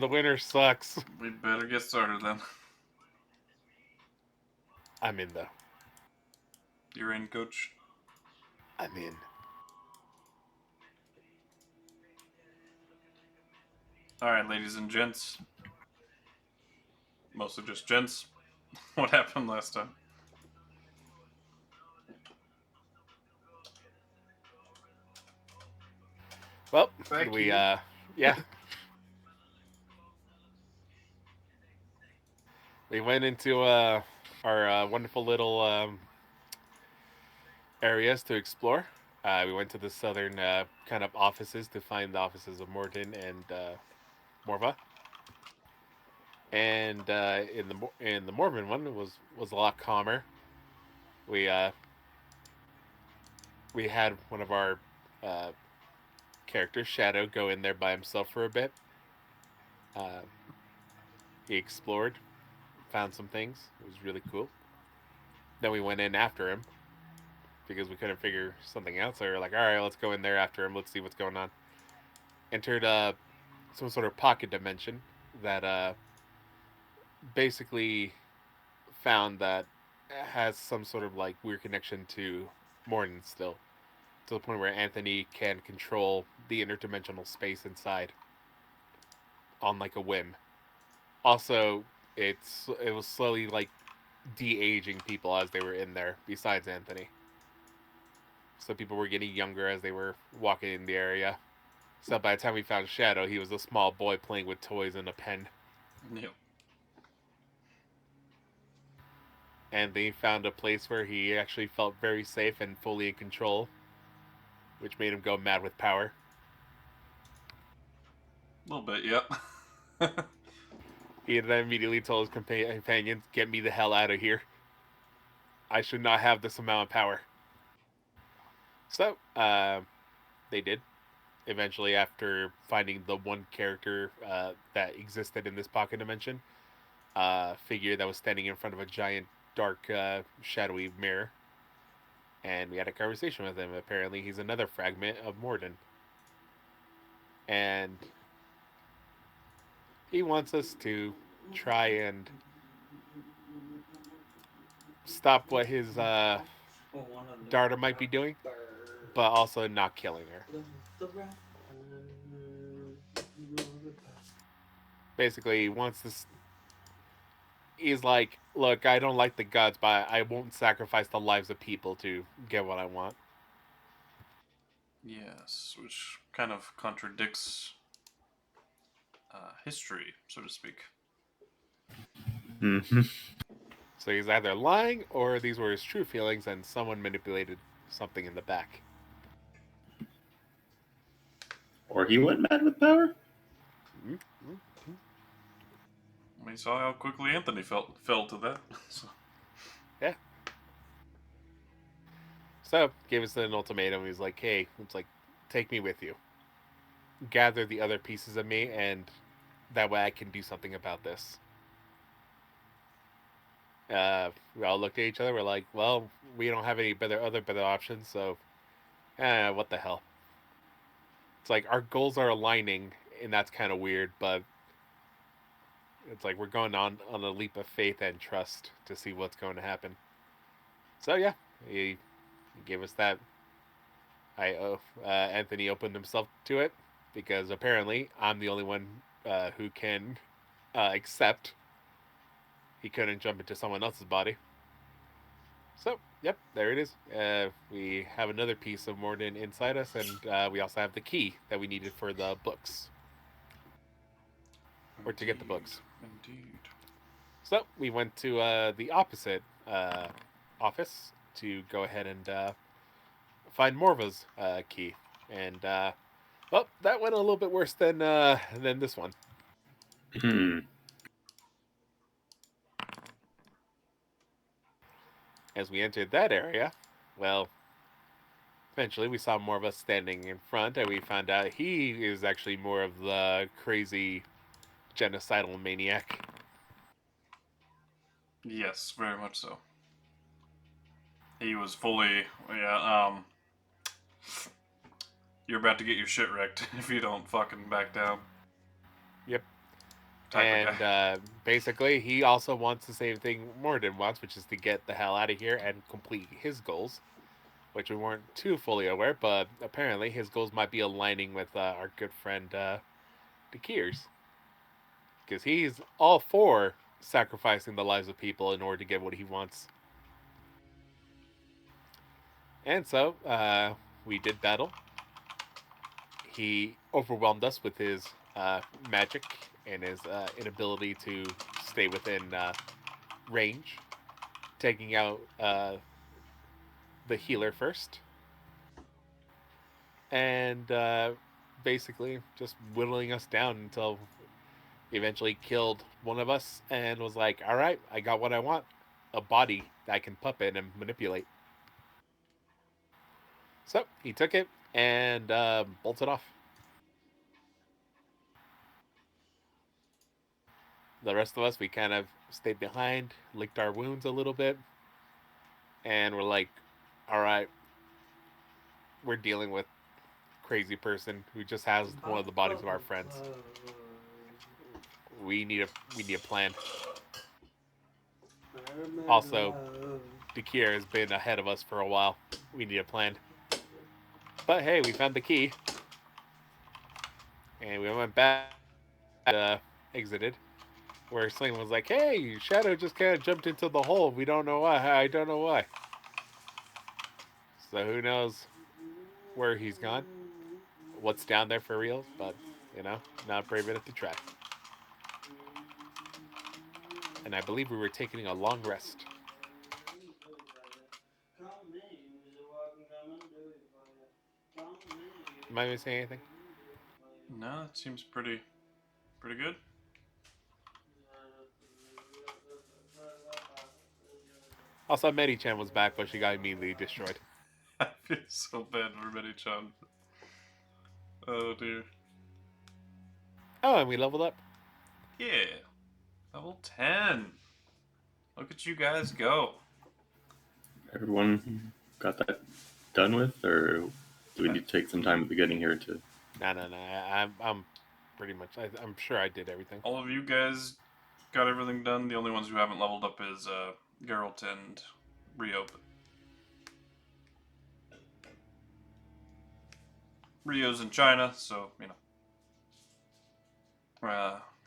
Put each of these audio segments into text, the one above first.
the winter sucks. We better get started then. I'm in, though. You're in, Coach? I'm in. Alright, ladies and gents. Mostly just gents. What happened last time? Well, Thank we, you. yeah. We went into, our, wonderful little, areas to explore. We went to the southern, kind of offices to find the offices of Morton and, Morva. And, in the Morven one, it was a lot calmer. We, we had one of our, uh, characters, Shadow, go in there by himself for a bit. He explored, found some things. It was really cool. Then we went in after him because we couldn't figure something out. So we were like, all right, let's go in there after him. Let's see what's going on. Entered some sort of pocket dimension that basically found that has some sort of like weird connection to Morton still, to the point where Anthony can control the interdimensional space inside on like a whim. Also, it was slowly like de-aging people as they were in there. Besides Anthony, so people were getting younger as they were walking in the area. So by the time we found Shadow, he was a small boy playing with toys and a pen. Yep. And they found a place where he actually felt very safe and fully in control, which made him go mad with power. A little bit, yep. He then immediately told his companions, "Get me the hell out of here. I should not have this amount of power." So, they did. Eventually, after finding the one character that existed in this pocket dimension, figure that was standing in front of a giant, dark, shadowy mirror, and we had a conversation with him. Apparently, he's another fragment of Morden, and he wants us to try and stop what his daughter might be doing, but also not killing her. Basically, he wants this. He's like, look, I don't like the gods, but I won't sacrifice the lives of people to get what I want. Yes, which kind of contradicts history, so to speak. Mm-hmm. So he's either lying or these were his true feelings and someone manipulated something in the back. Or he went mad with power? Mm-hmm. We saw how quickly Anthony fell to that. So. Yeah. So gave us an ultimatum. He was like, hey, it's like, take me with you. Gather the other pieces of me, and that way I can do something about this. We all looked at each other. We're like, well, we don't have any better options, so what the hell? It's like our goals are aligning, and that's kind of weird, but it's like we're going on a leap of faith and trust to see what's going to happen. So yeah, he gave us that. Anthony opened himself to it because apparently I'm the only one who can accept. He couldn't jump into someone else's body. So, yep, there it is. We have another piece of Morden inside us, and we also have the key that we needed for the books. Or to get the books. Indeed. So, we went to the opposite office to go ahead and find Morva's key. And, well, that went a little bit worse than this one. As we entered that area, well, eventually we saw more of us standing in front, and we found out he is actually more of the crazy genocidal maniac. Yes, very much so. He was fully, yeah, you're about to get your shit wrecked if you don't fucking back down. Yep. type of And guy. basically, he also wants the same thing Morden wants, which is to get the hell out of here and complete his goals, which we weren't too fully aware, but apparently his goals might be aligning with our good friend Dakir's. Because he's all for sacrificing the lives of people in order to get what he wants. And so, we did battle. He overwhelmed us with his magic and his inability to stay within range, taking out the healer first, and basically just whittling us down until he eventually killed one of us and was like, all right, I got what I want, a body that I can puppet and manipulate. So he took it and bolted off. The rest of us, we kind of stayed behind, licked our wounds a little bit, and we're like, all right, we're dealing with crazy person who just has one of the bodies of our friends. We need a plan. Also, Dakir has been ahead of us for a while. We need a plan. But hey, we found the key, and we went back, exited. Where Slane was like, "Hey, Shadow just kind of jumped into the hole. We don't know why. I don't know why." So who knows where he's gone? What's down there for real? But not brave enough to try. And I believe we were taking a long rest. Am I missing anything? No, it seems pretty good. Also, Medi-chan was back, but she got immediately destroyed. I feel so bad for Medi-chan. Oh dear. Oh, and we leveled up. Yeah. Level 10. Look at you guys go. Everyone got that done with, or do we need to take some time at the beginning here to? No. I'm pretty much. I'm sure I did everything. All of you guys got everything done. The only ones who haven't leveled up is Geralt and Rio. Rio's in China, so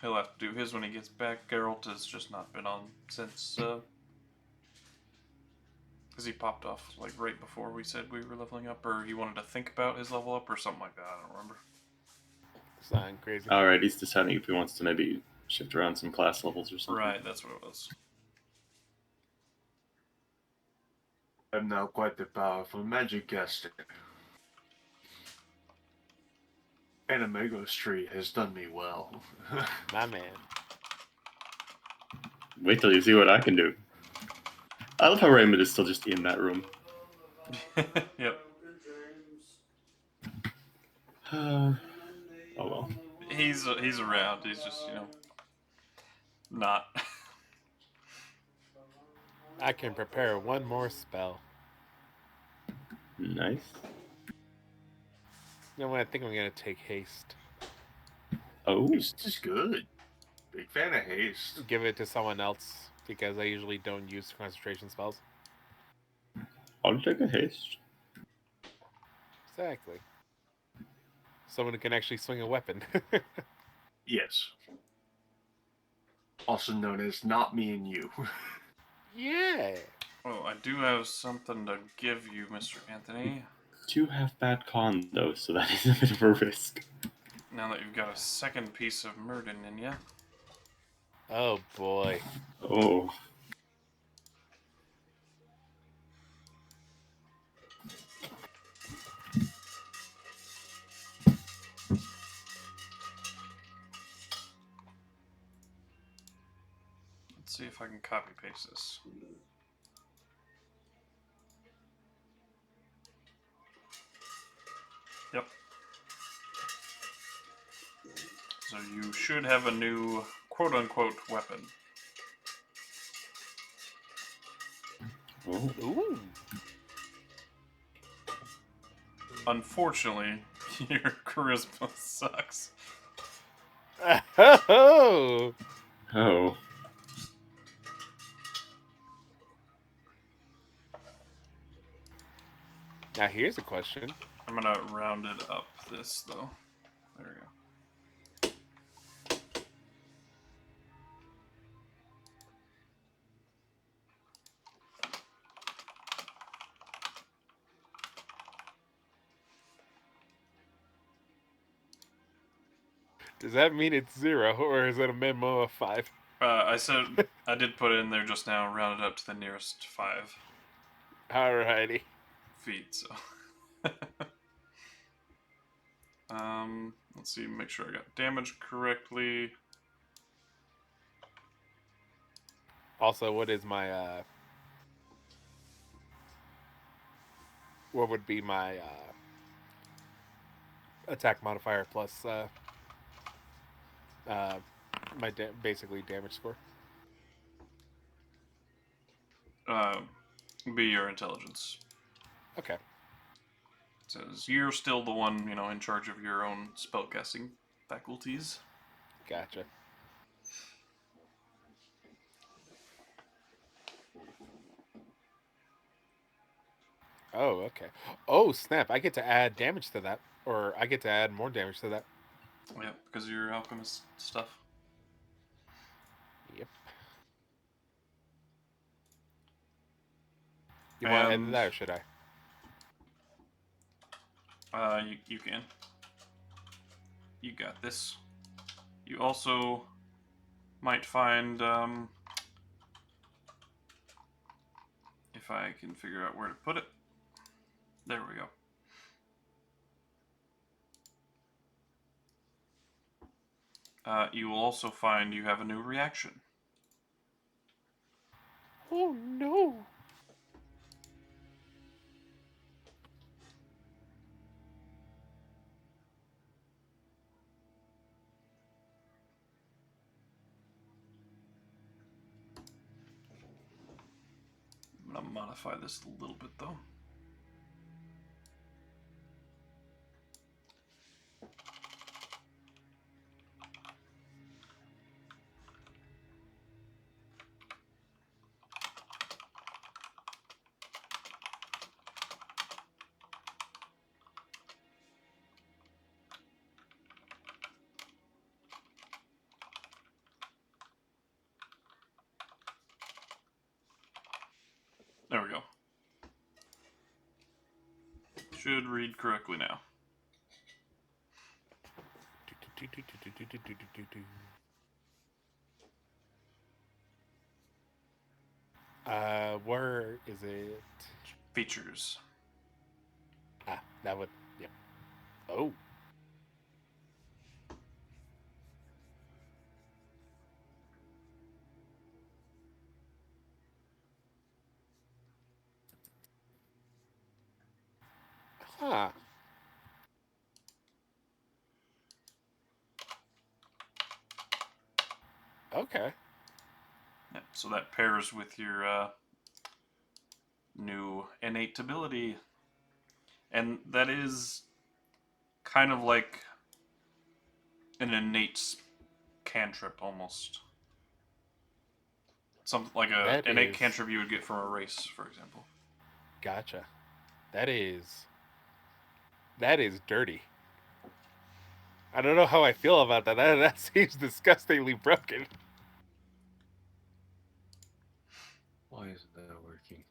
he'll have to do his when he gets back. Geralt has just not been on since because he popped off like right before we said we were leveling up, or he wanted to think about his level up or something like that. I don't remember. Something crazy. Alright, he's deciding if he wants to maybe shift around some class levels or something. Right, that's what it was. I'm now quite the powerful magic caster. And Omega Street has done me well. My man. Wait till you see what I can do. I love how Raymond is still just in that room. Yep. Oh well. He's around. He's just not. I can prepare one more spell. Nice. You know what? I think I'm gonna take haste. Oh. Haste is good. Big fan of haste. Give it to someone else because I usually don't use concentration spells. I'll take a haste. Exactly. Someone who can actually swing a weapon. Yes. Also known as not me and you. Yeah. Oh, I do have something to give you, Mr. Anthony. You have bad con though, so that is a bit of a risk. Now that you've got a second piece of Murden in you. Oh boy. Oh. Let's see if I can copy paste this. Yep. So you should have a new quote-unquote weapon. Oh. Ooh. Unfortunately, your charisma sucks. Oh. Oh. Now here's a question. I'm gonna round it up this though. There we go. Does that mean it's 0, or is it a minimum of 5? I said I did put it in there just now, rounded up to the nearest 5 Alrighty. feet. So, let's see, make sure I got damage correctly. Also, what is my what would be my attack modifier plus my basically damage score? Be your intelligence. Okay. It says you're still the one, in charge of your own spellcasting faculties. Gotcha. Oh, okay. Oh, snap. I get to add damage to that. Or I get to add more damage to that. Yeah, because of your alchemist stuff. Yep. You want to add And that, or should I? you can. You got this. You also might find, if I can figure out where to put it. There we go. You will also find you have a new reaction. Oh, no. I'm going to modify this a little bit though. There we go. Should read correctly now. Where is it? Features. Ah, that would, yep. Oh. Huh. Okay. Yeah, so that pairs with your new innate ability. And that is kind of like an innate cantrip almost. Something like a That innate is- cantrip you would get from a race, for example. Gotcha. That is dirty. I don't know how I feel about that. That seems disgustingly broken. Why isn't that working?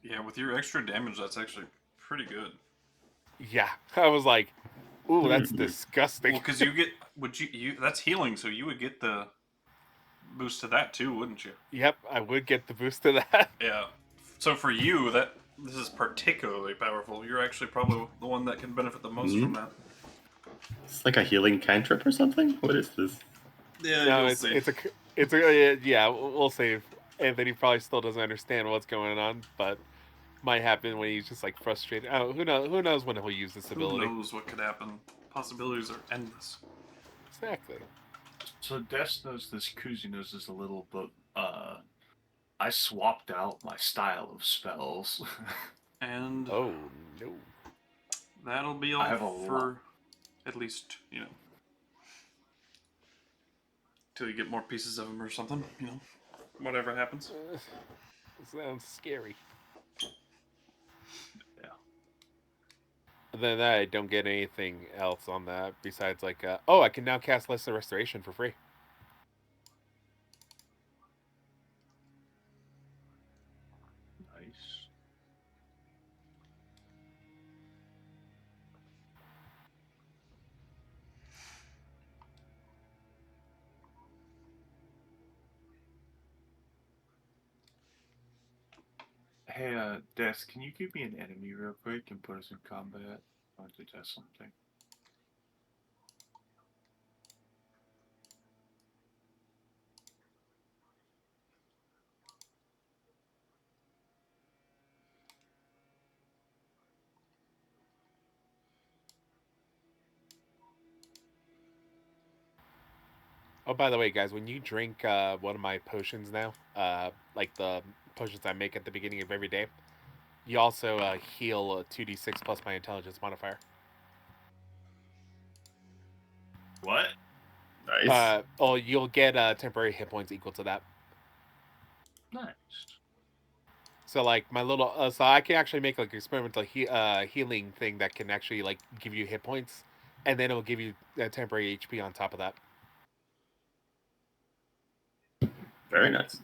Yeah, with your extra damage, that's actually pretty good. Yeah, I was like, ooh, that's disgusting. Well, because you get that's healing, so you would get the boost to that too, wouldn't you? Yep, I would get the boost to that. Yeah. So for you, this is particularly powerful. You're actually probably the one that can benefit the most from that. It's like a healing cantrip or something? What is this? Yeah, No, you'll it's see. it's a yeah. We'll see. Anthony probably still doesn't understand what's going on, but might happen when he's just like frustrated. Oh, who knows? Who knows when he'll use this ability? Who knows what could happen? Possibilities are endless. Exactly. So Des knows this, KuZii knows this a little, but I swapped out my style of spells. And Oh no. that'll be I all have a for at least, Till you get more pieces of him or something, you know. Whatever happens. Sounds scary. Yeah. Other than that, I don't get anything else on that besides like, oh, I can now cast Lesser Restoration for free. Nice. Hey, Des, can you give me an enemy real quick and put us in combat? I want to test something. Oh, by the way, guys, when you drink one of my potions now, like the potions I make at the beginning of every day, you also heal 2d6 plus my intelligence modifier. What? Nice. Oh, you'll get temporary hit points equal to that. Nice. So like my little, so I can actually make like experimental healing thing that can actually like give you hit points, and then it'll give you temporary HP on top of that. Very nice.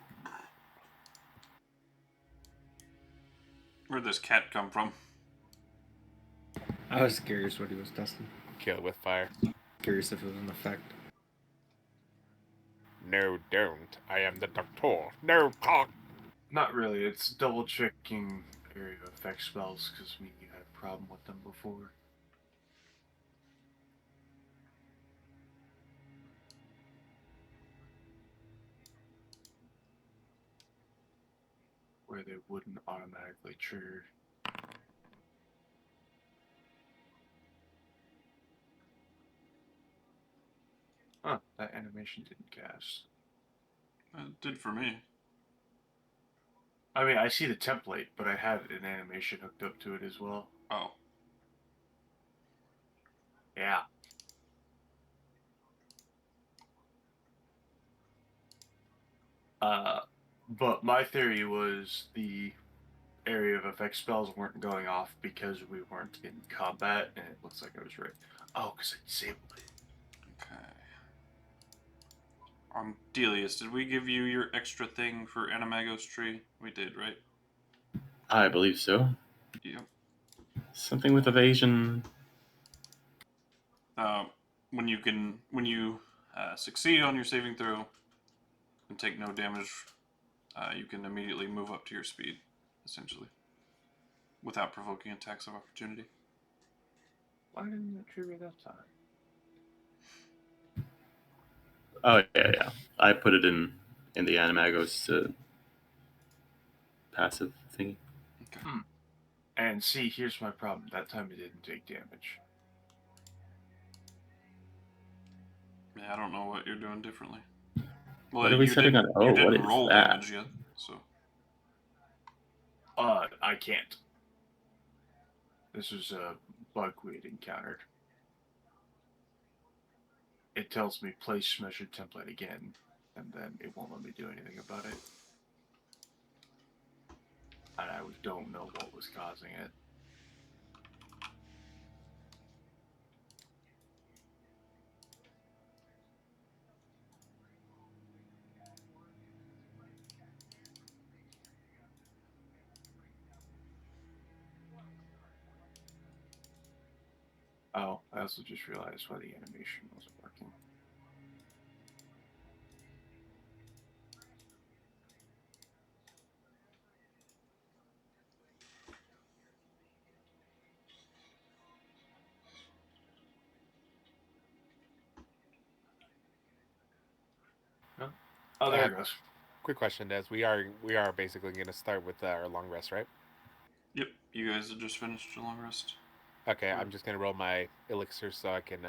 Where'd this cat come from? I was curious what he was testing. Kill with fire. Curious if it was an effect. No, don't. I am the doctor. No, talk. Not really. It's double checking area effect spells because we had a problem with them before. Where they wouldn't automatically trigger. Huh, that animation didn't cast. It did for me. I mean, I see the template, but I have an animation hooked up to it as well. Oh. Yeah. But my theory was the area of effect spells weren't going off because we weren't in combat, and it looks like I was right. Oh, because I disabled it. Okay. Andelias, did we give you your extra thing for Animagos tree? We did, right? I believe so. Yep. Something with evasion. When you succeed on your saving throw and take no damage, you can immediately move up to your speed, essentially, without provoking attacks of opportunity. Why didn't it trigger that time? Oh yeah. I put it in the Animagos passive thingy. Okay. And see, here's my problem. That time it didn't take damage. Yeah, I don't know what you're doing differently. What are we setting on? Oh, You what didn't is roll that? damage yet, so. I can't. This is a bug we had encountered. It tells me place measured template again, and then it won't let me do anything about it. And I don't know what was causing it. Oh, I also just realized why the animation wasn't working. No? Oh, there it goes. Quick question, Des. We are basically going to start with our long rest, right? Yep, you guys have just finished your long rest. Okay, I'm just going to roll my elixir so I can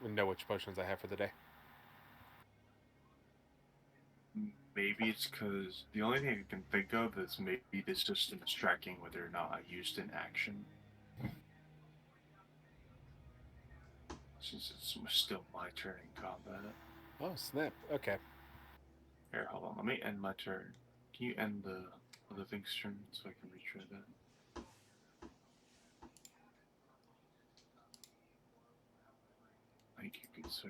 know which potions I have for the day. Maybe it's because the only thing I can think of is maybe this system is tracking whether or not I used an action. since it's still my turn in combat. Oh, snap. Okay. Here, hold on. Let me end my turn. Can you end the other thing's turn so I can retry that? Thank you, good sir.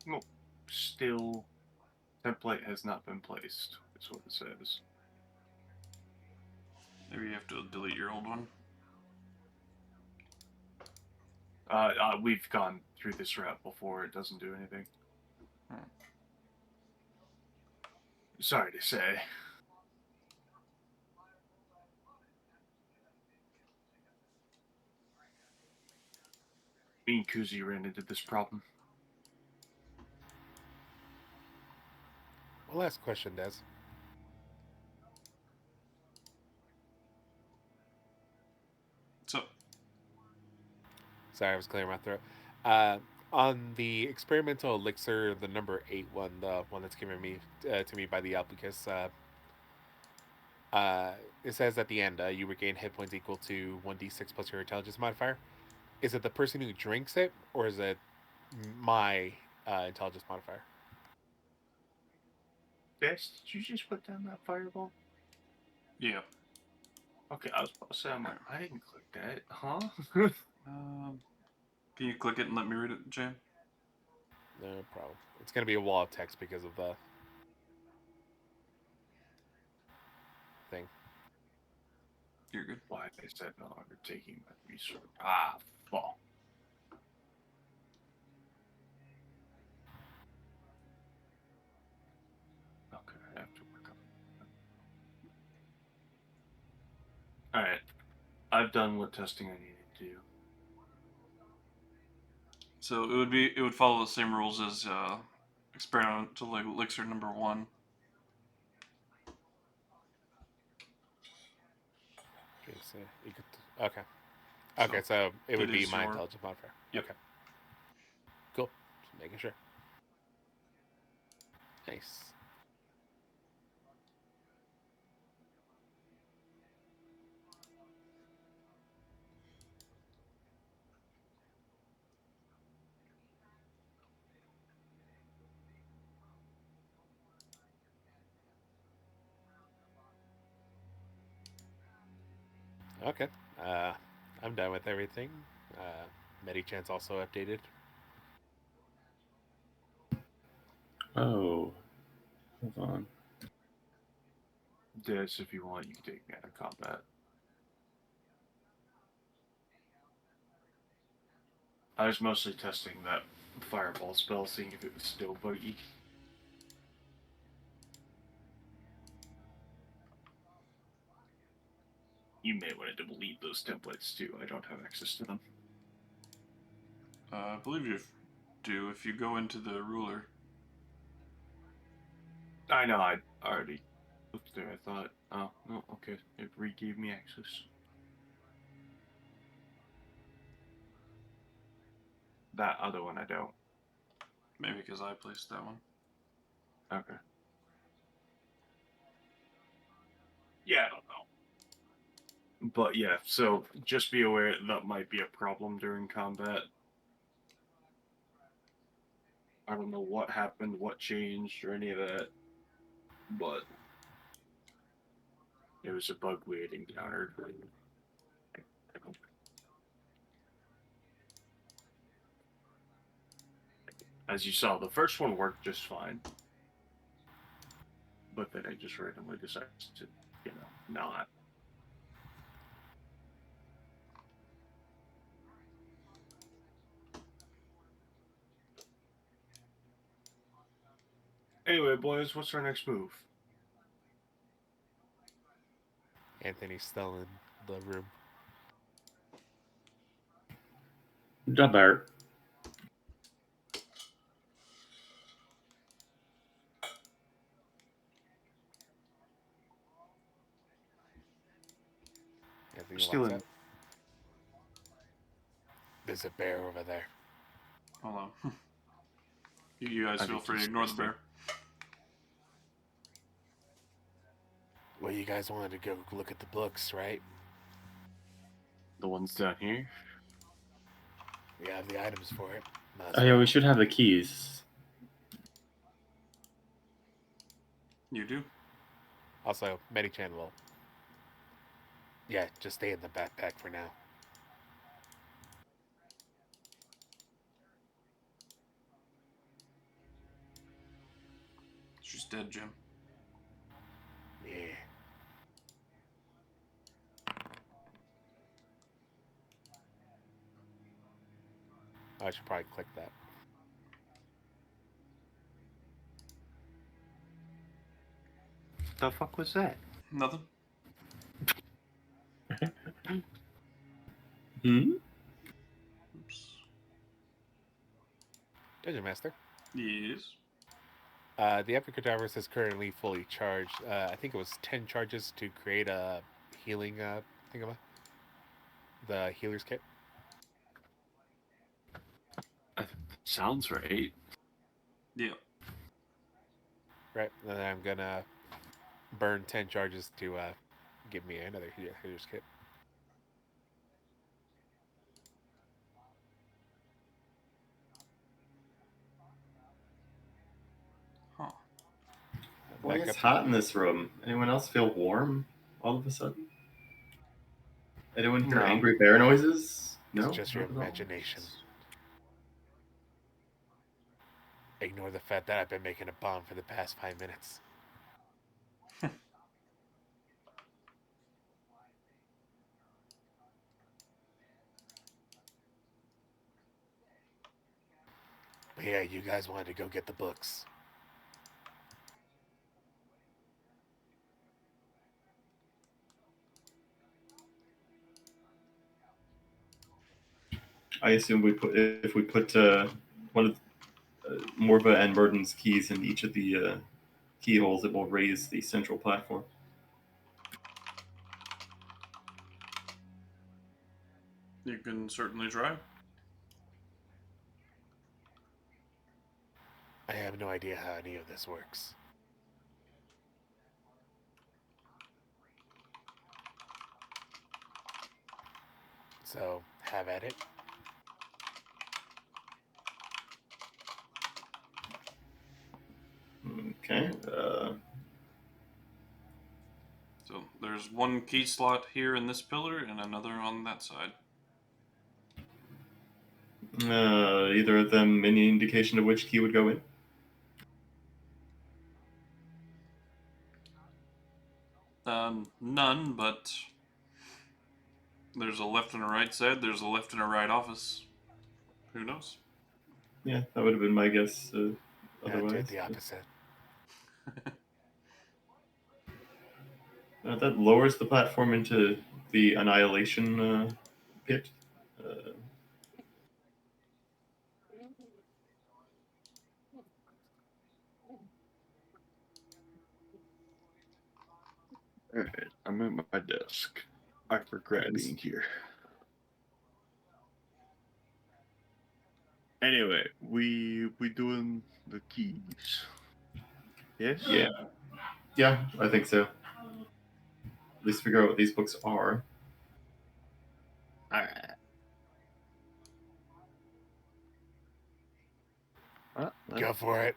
Nope. Still, template has not been placed. That's what it says. Maybe you have to delete your old one. We've gone through this route before. It doesn't do anything. Sorry to say. Me and KuZii ran into this problem. One last question, Des. So, Sorry, I was clearing my throat. On the experimental elixir, the number 8 one, the one that's given me to me by the Alchemist, it says at the end, you regain hit points equal to 1d6 plus your intelligence modifier. Is it the person who drinks it, or is it my intelligence modifier? Yes, did you just put down that fireball? yeah. Okay, I was about to say, I'm like, I didn't click that, huh? Can you click it and let me read it, Jay? No problem. It's going to be a wall of text because of the thing. You're good. Why is that no longer taking my resource? Ah, fuck. Okay, I have to work on it. Alright. I've done what testing I needed to do. So it would follow the same rules as experimental elixir number 1. Okay, so you could, okay. Okay, so it would it be is my your- intelligence modifier. Yep. Okay. Cool. Just making sure. Nice. Okay. I'm done with everything. Medichance also updated. Oh, hold on. Des, if you want, you can take me out of combat. I was mostly testing that fireball spell, seeing if it was still buggy. You may want to delete those templates too. I don't have access to them. I believe you do if you go into the ruler. I know, I already looked there. I thought, oh, no, okay. It re-gave me access. That other one I don't. Maybe because I placed that one. Okay. Yeah, I don't know. But yeah, so just be aware that might be a problem during combat. I don't know what happened, what changed, or any of that, but it was a bug we had encountered. As you saw, the first one worked just fine. But then I just randomly decided to, not. Anyway, boys, what's our next move? Anthony's still in the room. Good job, Bart. Anthony's He Still walks in. up. There's a bear over there. Hold on. You guys I feel think free to he's ignore the still- bear. Well, you guys wanted to go look at the books, right? The ones down here. We have the items for it. Might as Oh yeah, well. we should have the keys. You do? Also, Medichan will. Yeah, just stay in the backpack for now. She's dead, Jim. Yeah. I should probably click that. The fuck was that? Nothing? Hmm? Oops. Dungeon Master. Yes. The Epic Cadaverous is currently fully charged. I think it was 10 charges to create a healing thingama. The healer's kit. Sounds right. Yeah. Right. And then I'm gonna burn 10 charges to give me another healer's kit. Huh. Boy, Back it's up. hot in this room. Anyone else feel warm all of a sudden? Anyone hear No. angry bear noises? No, It's just your not at all? imagination. Ignore the fact that I've been making a bomb for the past 5 minutes. But yeah, you guys wanted to go get the books. I assume if we put one of Morva and Murden's keys in each of the keyholes, it will raise the central platform. You can certainly try. I have no idea how any of this works. So, have at it. Okay. So there's one key slot here in this pillar and another on that side. Either of them any indication of which key would go in? None, but there's a left and a right side. There's a left and a right office. Who knows? Yeah, that would have been my guess. I Otherwise, did the opposite. That lowers the platform into the annihilation pit. Alright, I'm at my desk. I regret being here. Anyway, we doing the keys. Yes? Yeah, I think so. At least figure out what these books are. Alright. Go for it.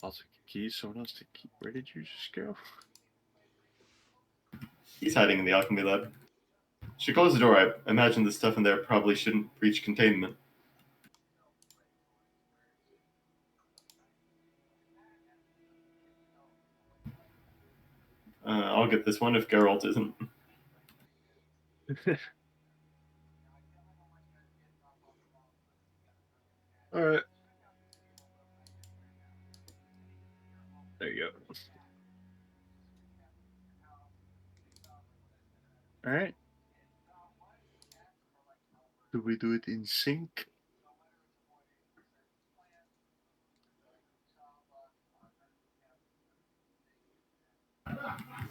I'll take the keys, someone else take key. Where did you just go? He's hiding in the alchemy lab. Should close the door. I imagine the stuff in there probably shouldn't breach containment. I'll get this one if Geralt isn't. Alright. There you go. Alright. Do we do it in sync?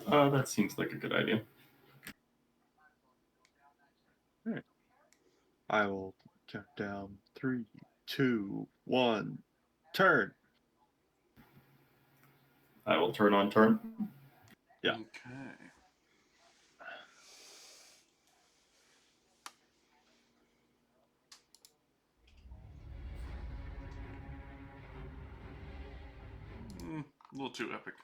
That seems like a good idea. I will count down 3, 2, 1, turn. I will turn on turn. Yeah. Okay. A little too epic.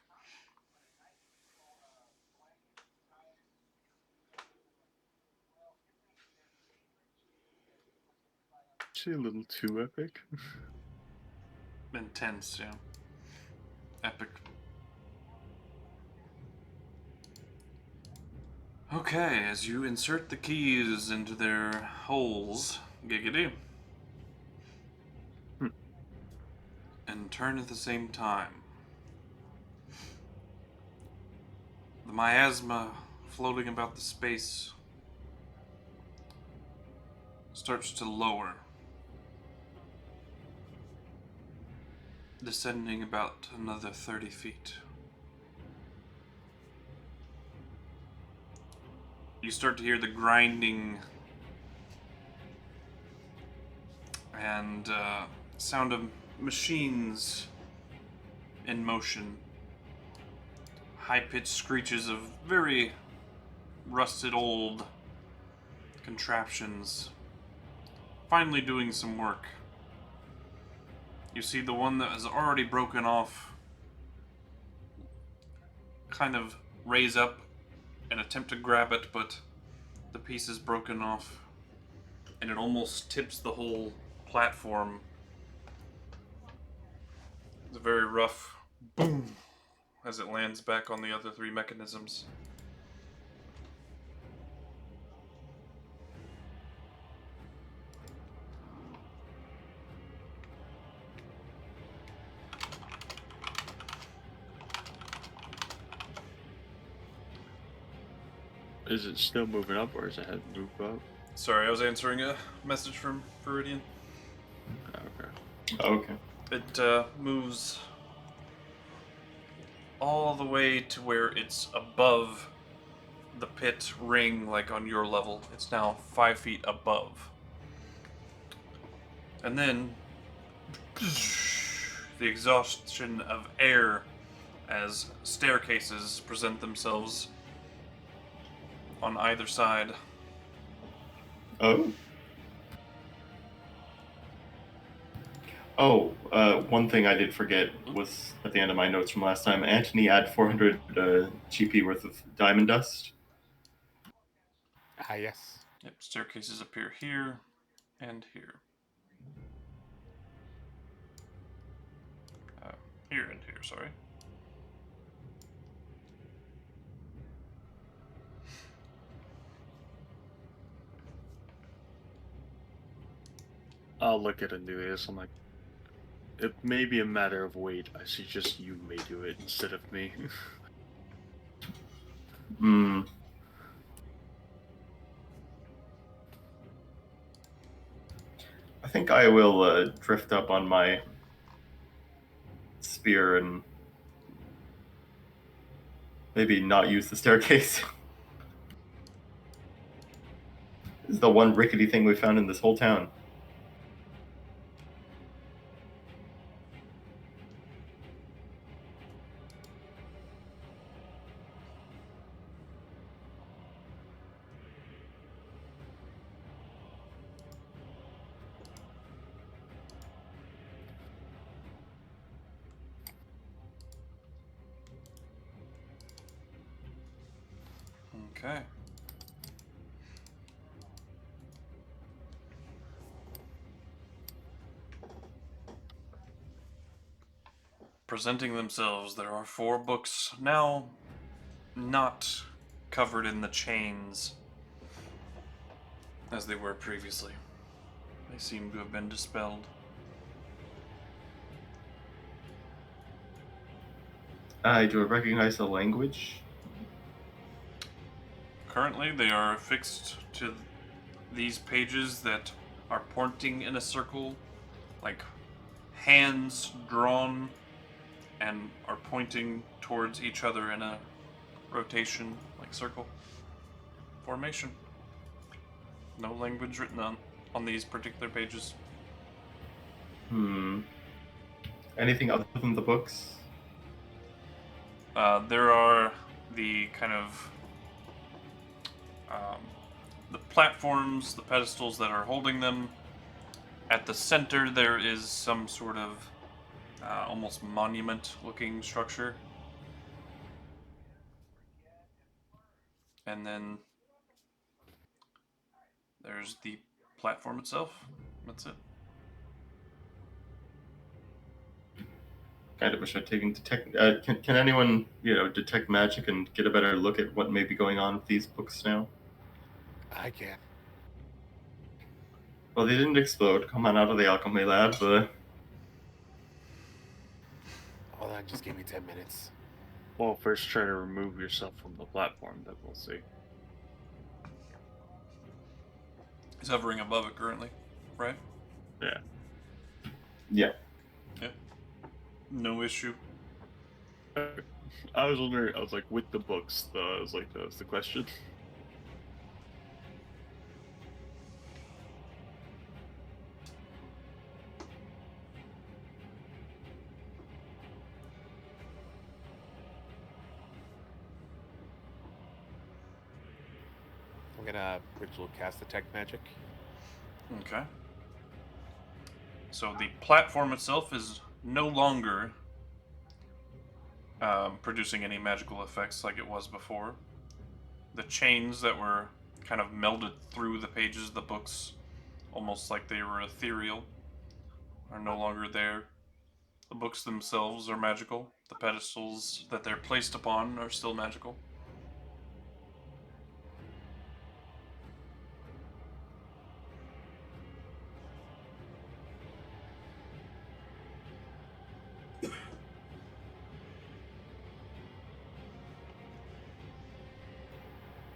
Actually, a little too epic. Intense, yeah. Epic. Okay, as you insert the keys into their holes, giggity, and turn at the same time, the miasma floating about the space starts to lower, descending about another 30 feet. You start to hear the grinding and sound of machines in motion. High-pitched screeches of very rusted old contraptions finally doing some work. You see the one that has already broken off kind of raise up and attempt to grab it, but the piece is broken off and it almost tips the whole platform. It's a very rough boom as it lands back on the other 3 mechanisms. Is it still moving up, or is it had moved up? Sorry, I was answering a message from Viridian. Okay. Okay. It moves all the way to where it's above the pit ring, like on your level. It's now 5 feet above. And then the exhaustion of air as staircases present themselves on either side. Oh. Oh, one thing I did forget was at the end of my notes from last time. Anthony had 400 GP worth of diamond dust. Ah, yes. Yep, staircases appear here and here. Here and here, sorry. I'll look at Andelias. I'm like, it may be a matter of weight. I suggest you may do it instead of me. Hmm. I think I will drift up on my spear and maybe not use the staircase. This is the one rickety thing we found in this whole town. Okay. Presenting themselves, there are 4 books now not covered in the chains as they were previously. They seem to have been dispelled. Do I recognize the language? Currently, they are affixed to these pages that are pointing in a circle, like hands drawn, and are pointing towards each other in a rotation, like circle. Formation. No language written on these particular pages. Anything other than the books? There are the kind of the platforms, the pedestals that are holding them. At the center, there is some sort of almost monument-looking structure. And then there's the platform itself. That's it. Kind of wish I'd taken detect. Can anyone, detect magic and get a better look at what may be going on with these books now? I can. Well, they didn't explode. Come on out of the alchemy lab. Hold on, just give me 10 minutes. Well, first try to remove yourself from the platform, then we'll see. He's hovering above it currently, right? Yeah. Yeah. No issue. I was wondering, I was like, with the books, that's the question. I'm gonna ritual cast detect magic. Okay. So the platform itself is no longer producing any magical effects like it was before. The chains that were kind of melded through the pages of the books, almost like they were ethereal, are no longer there. The books themselves are magical. The pedestals that they're placed upon are still magical.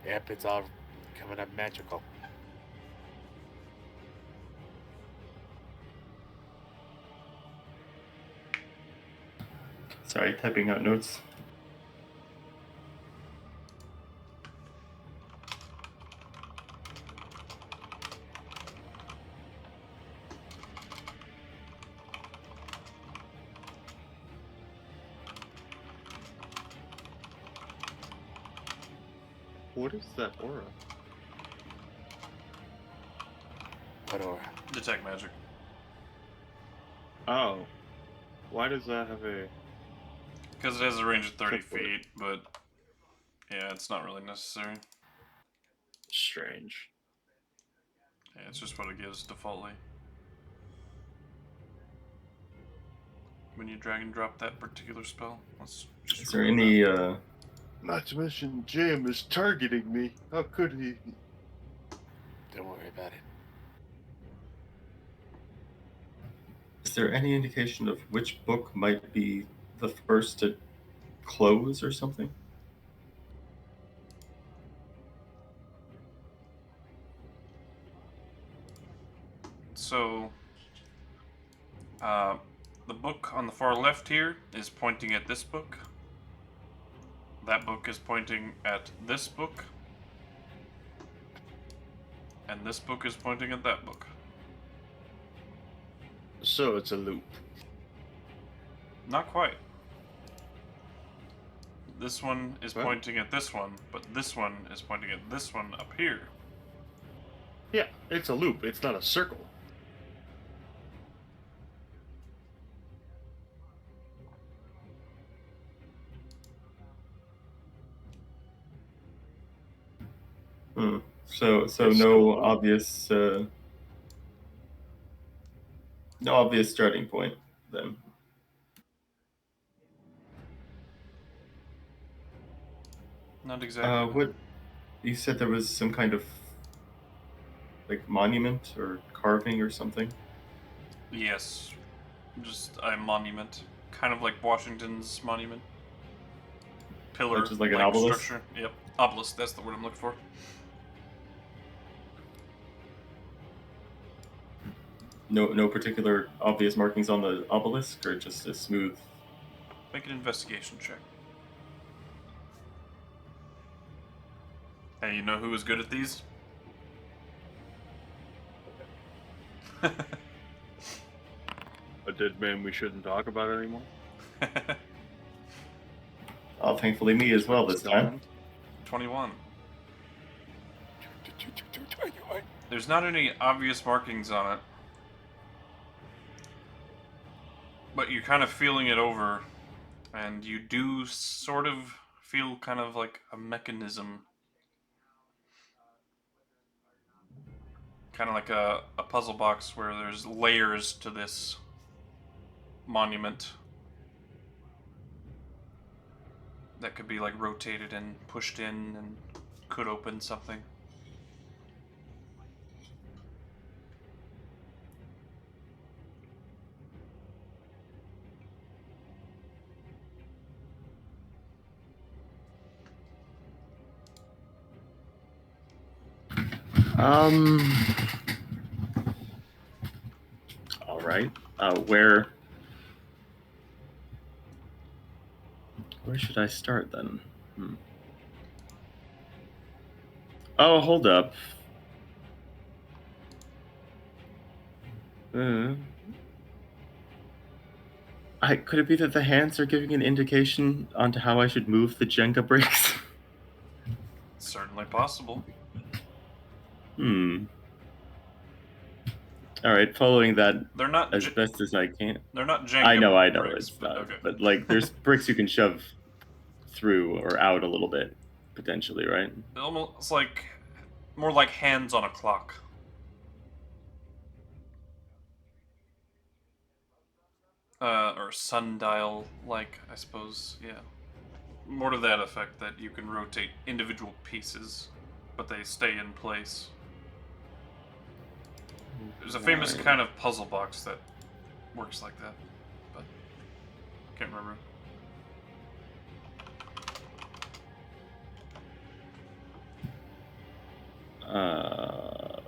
Yep, it's all coming up magical. Sorry, typing out notes. What is that aura? What aura? Detect magic. Oh. Why does that have a... Because it has a range of 30 Check for it. feet, but yeah, it's not really necessary. Strange. Yeah, it's just what it gives defaultly. When you drag and drop that particular spell, let's just Is there remove any that. Not to mention, Jam is targeting me. How could he? Don't worry about it. Is there any indication of which book might be the first to close or something? So, the book on the far left here is pointing at this book. That book is pointing at this book. And this book is pointing at that book. So it's a loop. Not quite. This one is What? pointing at this one, but this one is pointing at this one up here. Yeah, it's a loop. It's not a circle. So It's still a no loop. obvious no obvious starting point then. Not exactly. What you said there was some kind of like monument or carving or something? Yes. Just a monument. Kind of like Washington's monument. Pillar. Which is like an obelisk? Structure. Yep. Obelisk, that's the word I'm looking for. No particular obvious markings on the obelisk, or just a smooth. Make an investigation check. Hey, you know who was good at these? A dead man we shouldn't talk about anymore. Oh, thankfully me as well this time. 21. There's not any obvious markings on it, but you're kind of feeling it over, and you do sort of feel kind of like a mechanism. Kind of like a puzzle box where there's layers to this monument that could be like rotated and pushed in and could open something. All right. Where should I start then? Oh, hold up. Could it be that the hands are giving an indication onto how I should move the Jenga bricks? Certainly possible. All right, following that They're not as best as I can. They're not Jenga I know, bricks, it's not. okay. But like, there's bricks you can shove through or out a little bit, potentially, right? Almost like more like hands on a clock. Or sundial, like, I suppose, yeah. More to that effect, that you can rotate individual pieces, but they stay in place. There's a famous kind of puzzle box that works like that, but can't remember.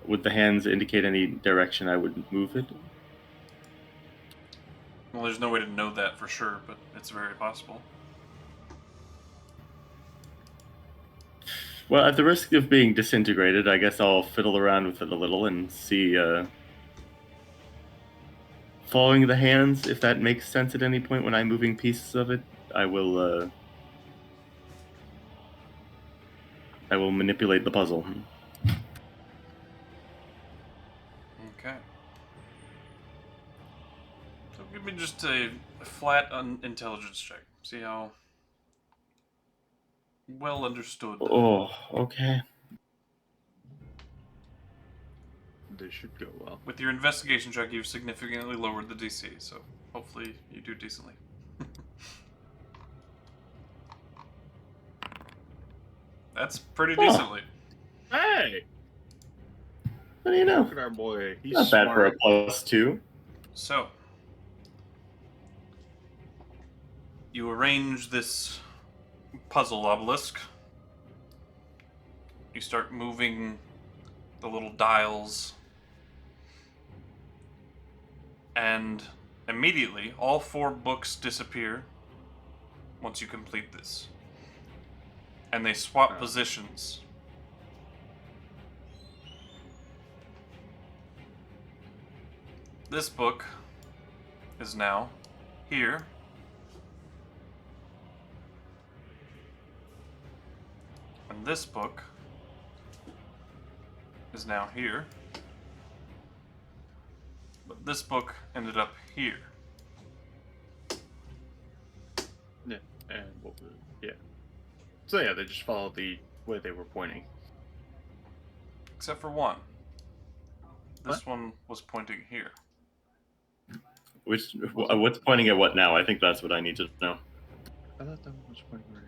Would the hands indicate any direction I would move it? Well, there's no way to know that for sure, but it's very possible. Well, at the risk of being disintegrated, I guess I'll fiddle around with it a little and see, following the hands, if that makes sense at any point when I'm moving pieces of it, I will manipulate the puzzle. Okay. So give me just a flat intelligence check. See how well understood. Oh, okay. This should go well. With your investigation check, you've significantly lowered the DC, so hopefully you do decently. That's pretty decently. Hey! What do you know? Look at our boy. He's Not smart. bad for a +2. So, you arrange this puzzle obelisk. You start moving the little dials. And immediately, all 4 books disappear once you complete this. And they swap positions. This book is now here. And this book is now here. But this book ended up here. Yeah, and yeah. So yeah, they just followed the way they were pointing. Except for one. This one was pointing here. What's pointing at what now? I think that's what I need to know. I thought that one was pointing right.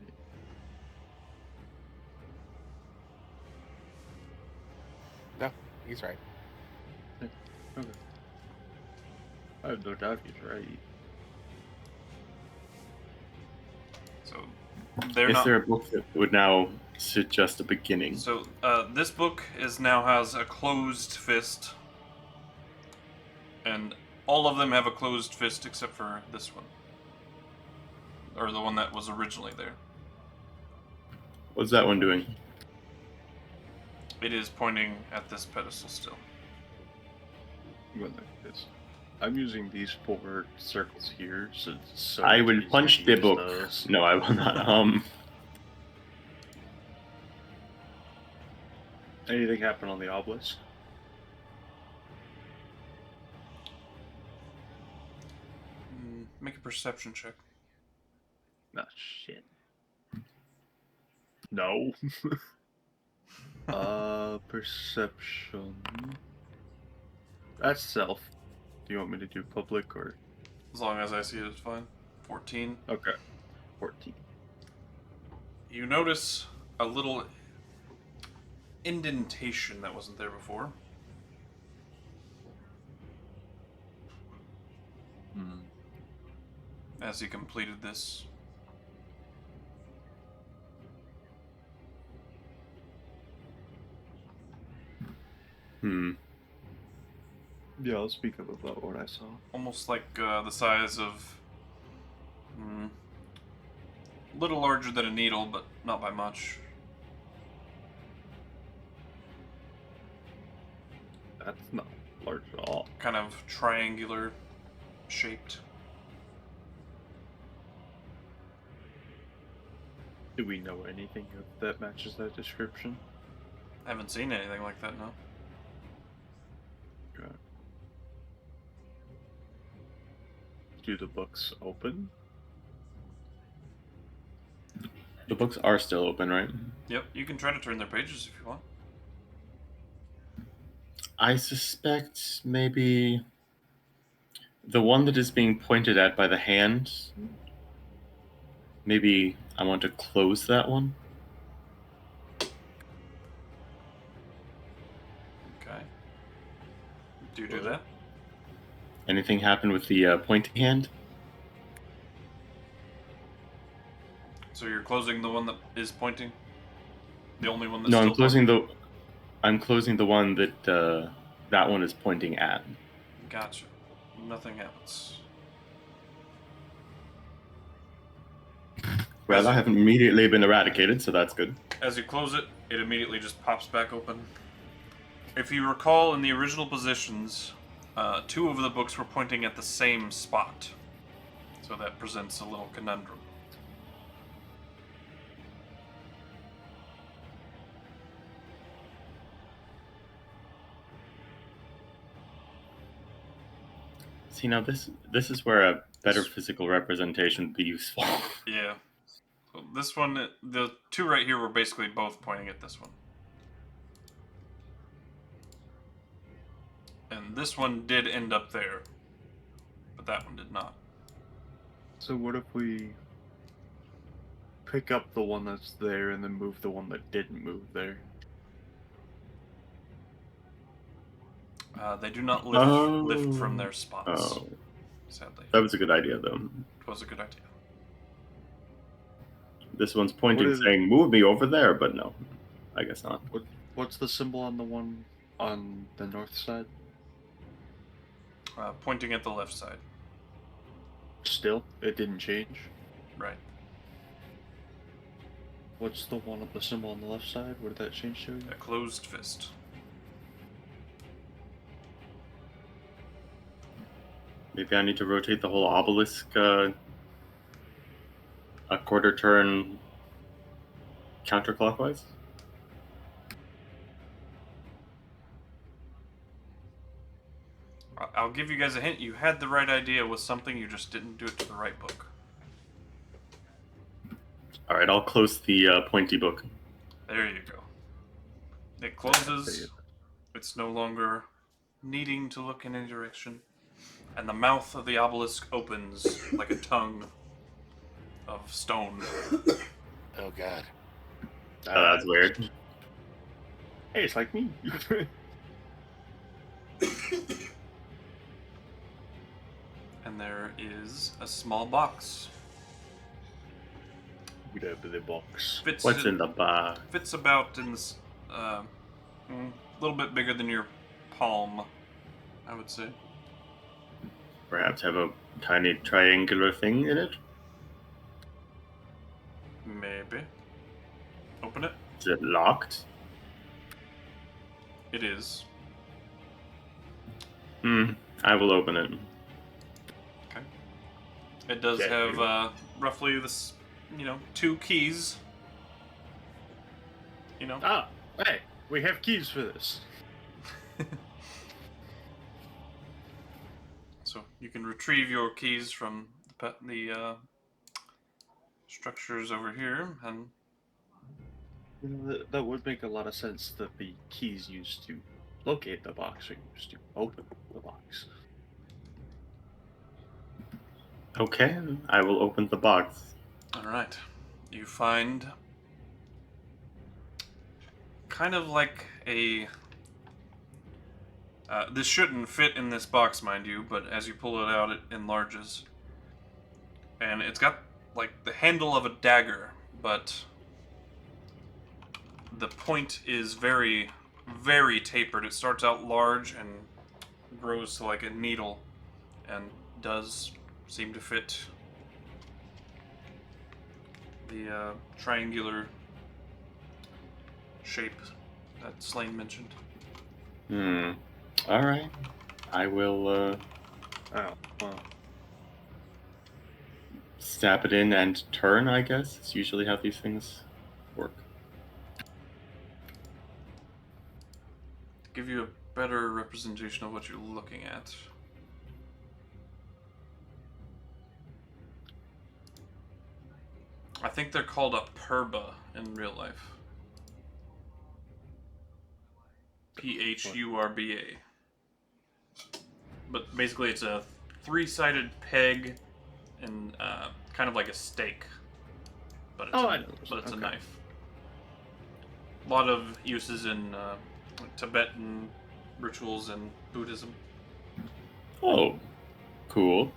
No, he's right. Okay. I have no doubt he's right. So they're Is not. there a book that would now suggest a beginning? So this book now has a closed fist, and all of them have a closed fist except for this one, or the one that was originally there. What's that one doing? It is pointing at this pedestal still. Going like this. I'm using these 4 circles here, so I much will easier punch to the use book. those. No, I will not. Anything happen on the obelisk? Make a perception check. Ah, shit. No. Perception. That's self. Do you want me to do public or? As long as I see it, it's fine. 14. Okay. 14. You notice a little indentation that wasn't there before. As he completed this. Yeah, I'll speak up about what I saw. Almost like the size of... a little larger than a needle, but not by much. That's not large at all. Kind of triangular shaped. Do we know anything that matches that description? I haven't seen anything like that, no. Okay. Do the books open? The books are still open, right? Yep, you can try to turn their pages if you want. I suspect maybe the one that is being pointed at by the hand. Maybe I want to close that one. Okay. Do you do that? Anything happen with the pointing hand? So you're closing the one that is pointing? The only one that's No, still I'm closing the one that that one is pointing at. Gotcha. Nothing happens. Well, I haven't immediately been eradicated, so that's good. As you close it, it immediately just pops back open. If you recall, in the original positions, 2 of the books were pointing at the same spot. So that presents a little conundrum. See, now this is where a better physical representation would be useful. Yeah. So this one, the 2 right here were basically both pointing at this one. And this one did end up there, but that one did not. So what if we pick up the one that's there and then move the one that didn't move there? They do not lift from their spots, Oh, sadly. that was a good idea, though. It was a good idea. This one's pointing, What is it? saying, "Move me over there," but no, I guess not. What's the symbol on the one on the north side? Pointing at the left side. Still, it didn't change. Right. What's the one of the symbol on the left side? What did that change to? A closed fist. Maybe I need to rotate the whole obelisk a quarter turn counterclockwise. I'll give you guys a hint. You had the right idea with something, you just didn't do it to the right book. All right, I'll close the pointy book. There you go. It closes. It's no longer needing to look in any direction. And the mouth of the obelisk opens like a tongue of stone. Oh god. That's weird. Hey, it's like me. And there is a small box. We'd open the box. What's in the box? Fits about in this, a little bit bigger than your palm, I would say. Perhaps have a tiny triangular thing in it? Maybe. Open it. Is it locked? It is. I will open it. Okay. It does Yeah, have roughly this, 2 keys. Ah, hey, we have keys for this. So you can retrieve your keys from the structures over here, and That would make a lot of sense that the keys used to locate the box are used to open the box. Okay, I will open the box. all right, you find kind of like a. This shouldn't fit in this box, mind you, but as you pull it out, it enlarges. And it's got, like, the handle of a dagger, but the point is very, very tapered. It starts out large and grows to like a needle, and does seem to fit the triangular shape that Slane mentioned. Alright. I will, Oh, well. stab it in and turn, I guess. It's usually how these things work. To give you a better representation of what you're looking at. I think they're called a purba in real life. Phurba. But basically it's a 3-sided peg and kind of like a stake. But it's, I know. a Okay. knife. A lot of uses in Tibetan rituals and Buddhism. Oh, cool.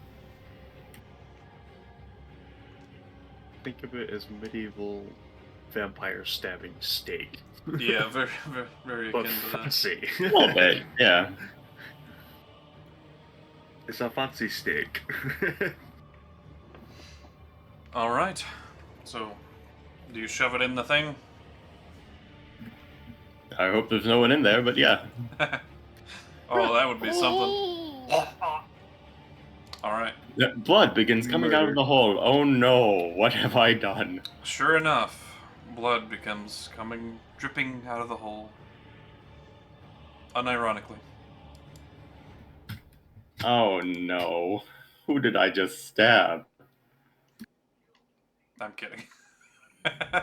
Think of it as medieval vampire stabbing steak. Yeah, very, very, very But akin to that. fancy. A little bit, yeah. It's a fancy steak. Alright. So, do you shove it in the thing? I hope there's no one in there, but yeah. Oh, that would be something. Alright. The blood begins coming out of Murder. the hole. Oh no, what have I done? Sure enough, blood becomes dripping out of the hole. Unironically. Oh no. Who did I just stab? I'm kidding. I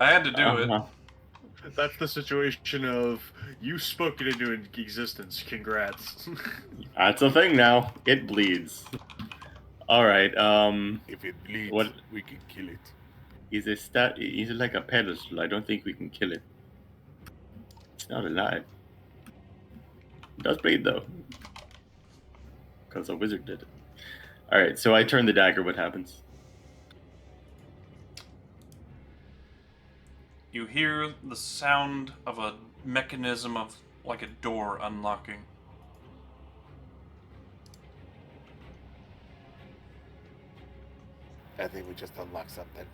had to do it. Uh-huh. That's the situation of you spoke it into existence. Congrats. That's a thing now. It bleeds. Alright, If it bleeds, What- we can kill it. is it like a pedestal? I don't think we can kill it. It's not alive. It does bleed though. Because a wizard did it. Alright, so I turn the dagger, what happens? You hear the sound of a mechanism of like a door unlocking. I think we just unlocked something.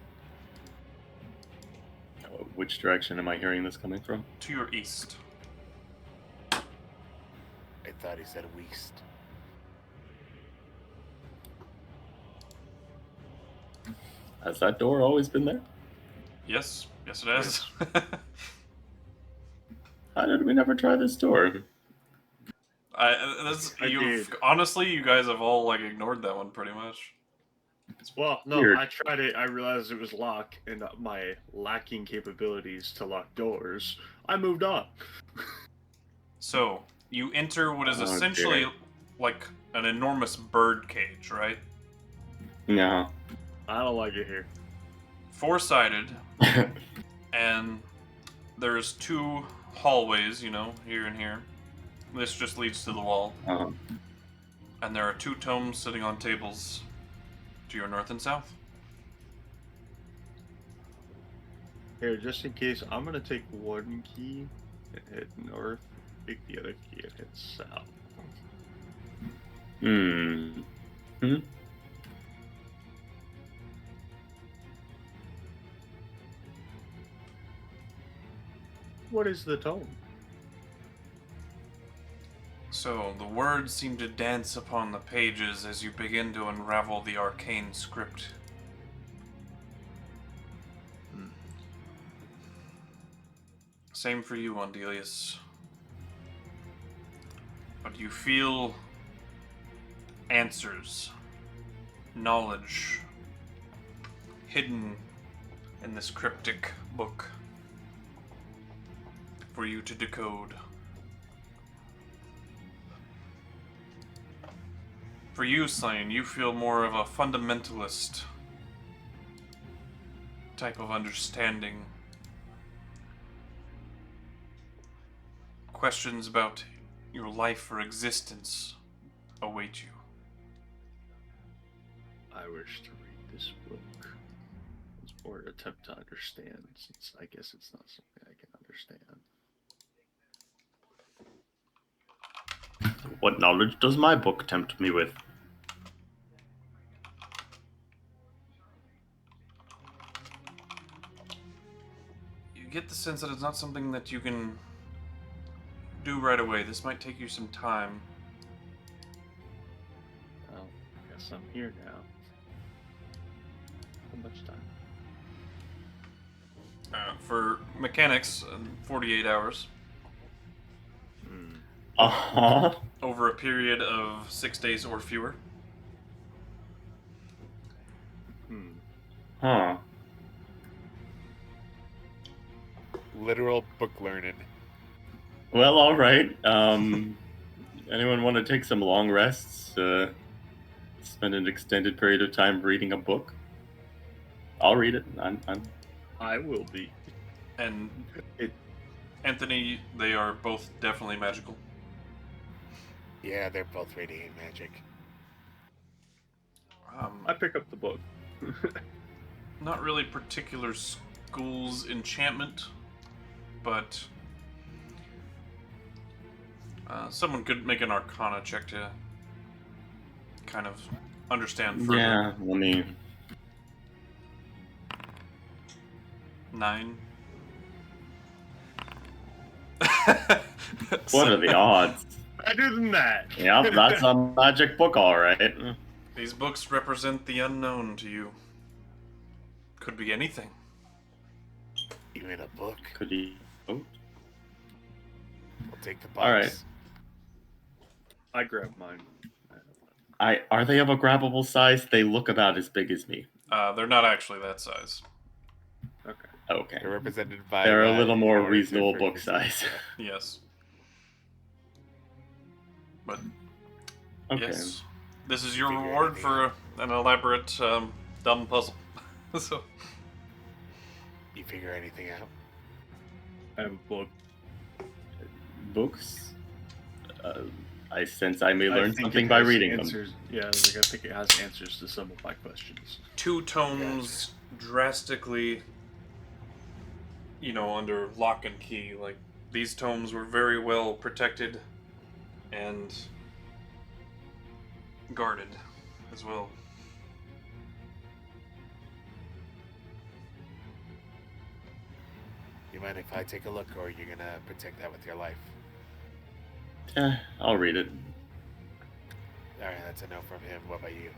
Which direction am I hearing this coming from? To your east. I thought he said west. Has that door always been there? Yes, yes it is. How did we never try this door? I Honestly, you guys have all like ignored that one pretty much. Well, no, Weird. I tried it. I realized it was locked, and my lacking capabilities to lock doors, I moved on. So you enter what is Oh, essentially dear. like an enormous bird cage, right? No. I don't like it here. 4-sided, and there's 2 hallways, here and here. This just leads to the wall. And there are 2 tomes sitting on tables to your north and south. Here, just in case, I'm gonna take one key and head north, take the other key and head south. What is the tome? So, the words seem to dance upon the pages as you begin to unravel the arcane script. Same for you, Andelias. But you feel answers, knowledge, hidden in this cryptic book for you to decode. For you, Slane, you feel more of a fundamentalist type of understanding. Questions about your life or existence await you. I wish to read this book. Or attempt to understand, since I guess it's not something I can understand. What knowledge does my book tempt me with? You get the sense that it's not something that you can do right away. This might take you some time. Well, I guess I'm here now. How much time? For mechanics, 48 hours. Uh-huh. Over a period of 6 days or fewer. Huh. Literal book learning. Well, all right. Anyone want to take some long rests? Spend an extended period of time reading a book? I'll read it. I will be. And It. Anthony, they are both definitely magical. Yeah, they're both radiant magic. I pick up the book. Not really particular school's enchantment, but someone could make an Arcana check to kind of understand further. Yeah, let me. 9. What are the odds? Better than that. Yep, that's a magic book, all right. These books represent the unknown to you. Could be anything. Even a book. Could he? Oh, We'll take the box. all right. I grab mine. Are they of a grabbable size? They look about as big as me. They're not actually that size. Okay. Okay. They're represented by. They're a that little more in order to reasonable for book you to size. see. Yes. But Okay. yes, this is your Figure reward anything for an elaborate, dumb puzzle. So You figure anything out? I have a book. Books? I sense I may I learn think something it by has reading them. answers. Yeah, I think it has answers to some of my questions. 2 tomes drastically, under lock and key. Like, these tomes were very well protected and guarded as well. You mind if I take a look, or are you gonna protect that with your life? I'll read it. Alright, that's a no from him. What about you?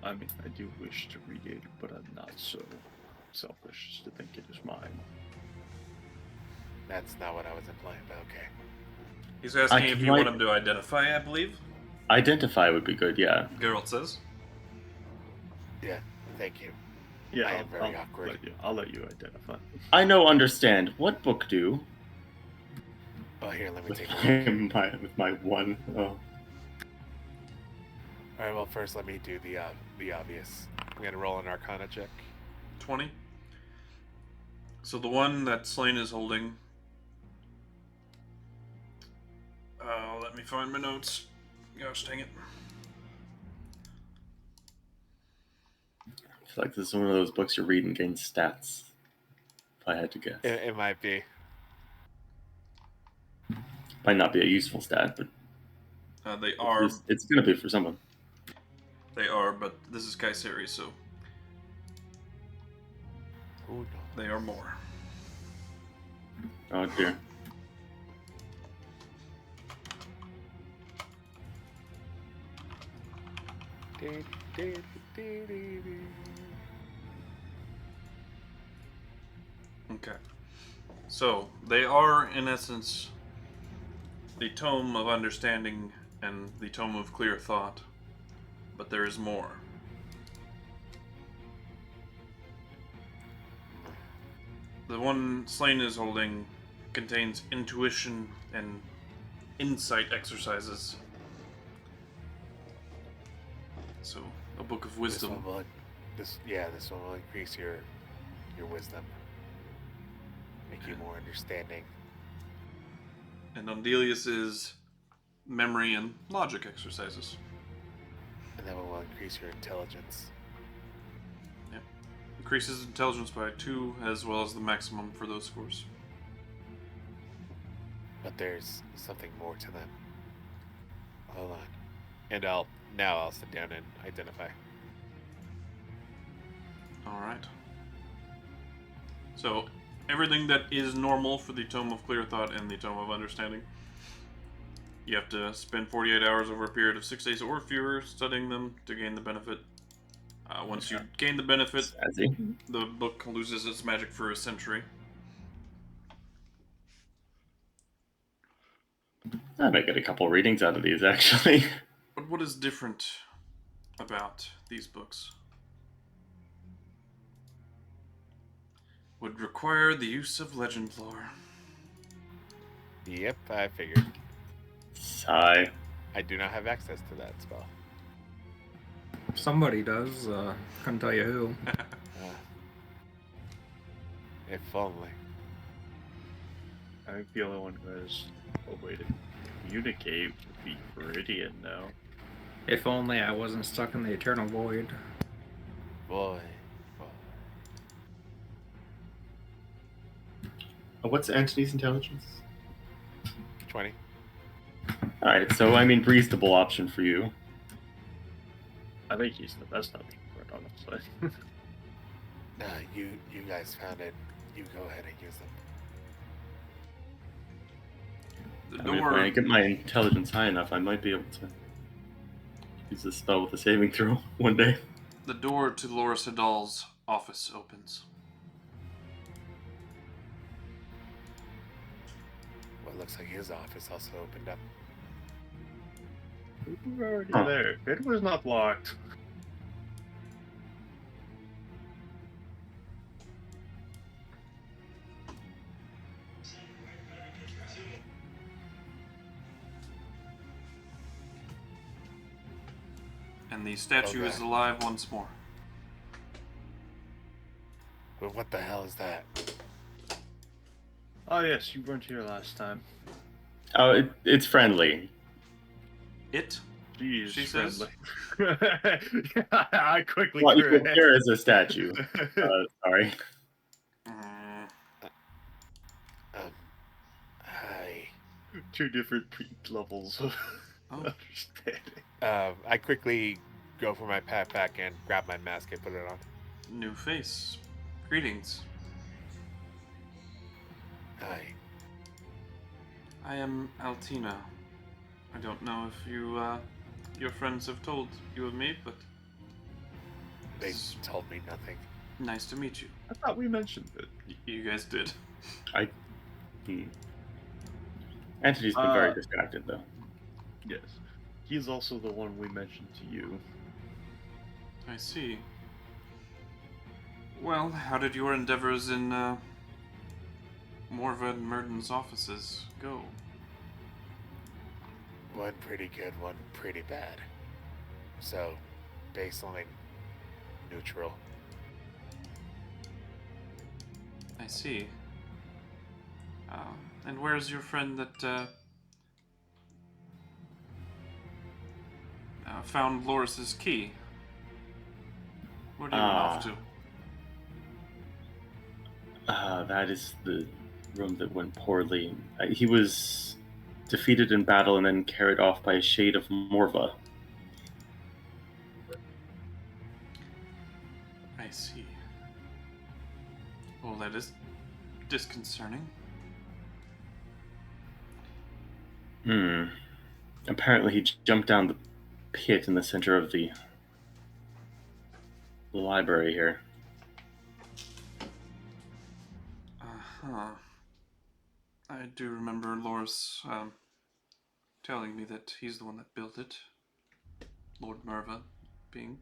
I mean, I do wish to read it, but I'm not so selfish as to think it is mine. That's not what I was implying, but okay. He's asking I if can you want write- him to identify, I believe. Identify would be good, yeah. Geralt says. Yeah, thank you. Yeah, I am very awkward. I'll let you identify. I know, understand. What book do? Oh, here, let me With take a look. with my one. Oh. Alright, well, first let me do the obvious. I'm gonna roll an Arcana check. 20. So the one that Slane is holding. Let me find my notes. Gosh dang it. I feel like this is one of those books you read and gain stats. If I had to guess. It might be. Might not be a useful stat, but They are. it's gonna be for someone. They are, but this is Kaiseri, so. Who knows? They are more. Oh dear. Okay. So, they are, in essence, the Tome of Understanding and the Tome of Clear Thought. But there is more. The one Slane is holding contains intuition and insight exercises. So, a book of wisdom. This one will increase your wisdom, make you more understanding. And Andelias is memory and logic exercises. And that one will increase your intelligence. Yep. Increases intelligence by 2, as well as the maximum for those scores. But there's something more to them. Hold on. And I'll sit down and identify. Alright. So, everything that is normal for the Tome of Clear Thought and the Tome of Understanding, you have to spend 48 hours over a period of 6 days or fewer studying them to gain the benefit. Once you gain the benefit, Sassy. the book loses its magic for a century. I might get a couple readings out of these, actually. But what is different about these books? Would require the use of legend lore. Yep, I figured. Sigh. I do not have access to that spell. Somebody does. Couldn't tell you who. If only. I think the only one who has a way to communicate would be Viridian now. If only I wasn't stuck in the eternal void. Boy. What's Antony's intelligence? 20. Alright, so I mean, reasonable option for you. I think he's the best option for it, honestly. You guys found it. You go ahead and use them. The I mean, if door. I get my intelligence high enough, I might be able to use this spell with a saving throw one day. The door to Loris Hadal's office opens. Well, it looks like his office also opened up. We were already Huh. there. It was not locked. And the statue Okay. is alive once more. But what the hell is that? Oh yes, you weren't here last time. Oh, it's friendly. It? Jeez, She says. friendly. I quickly Well, you threw can it. hear as a statue. Sorry. Hi. Two different levels of Oh. understanding. I quickly go for my backpack and grab my mask and put it on. New face. Greetings. Hi. I am Altina. I don't know if your friends have told you of me, but They told me nothing. nice to meet you. I thought we mentioned it. You guys did. Antony's been very distracted, though. Yes. He's also the one we mentioned to you. I see. Well, how did your endeavors in Morva and Merton's offices go? One pretty good, one pretty bad. So, baseline neutral. I see. And where's your friend that found Loris's key? Where do you run off to? That is the room that went poorly. He was defeated in battle and then carried off by a shade of Morva. I see. Well, that is disconcerting. Apparently he jumped down the pit in the center of the library here. Uh-huh. I do remember Loris telling me that he's the one that built it. Lord Merva being.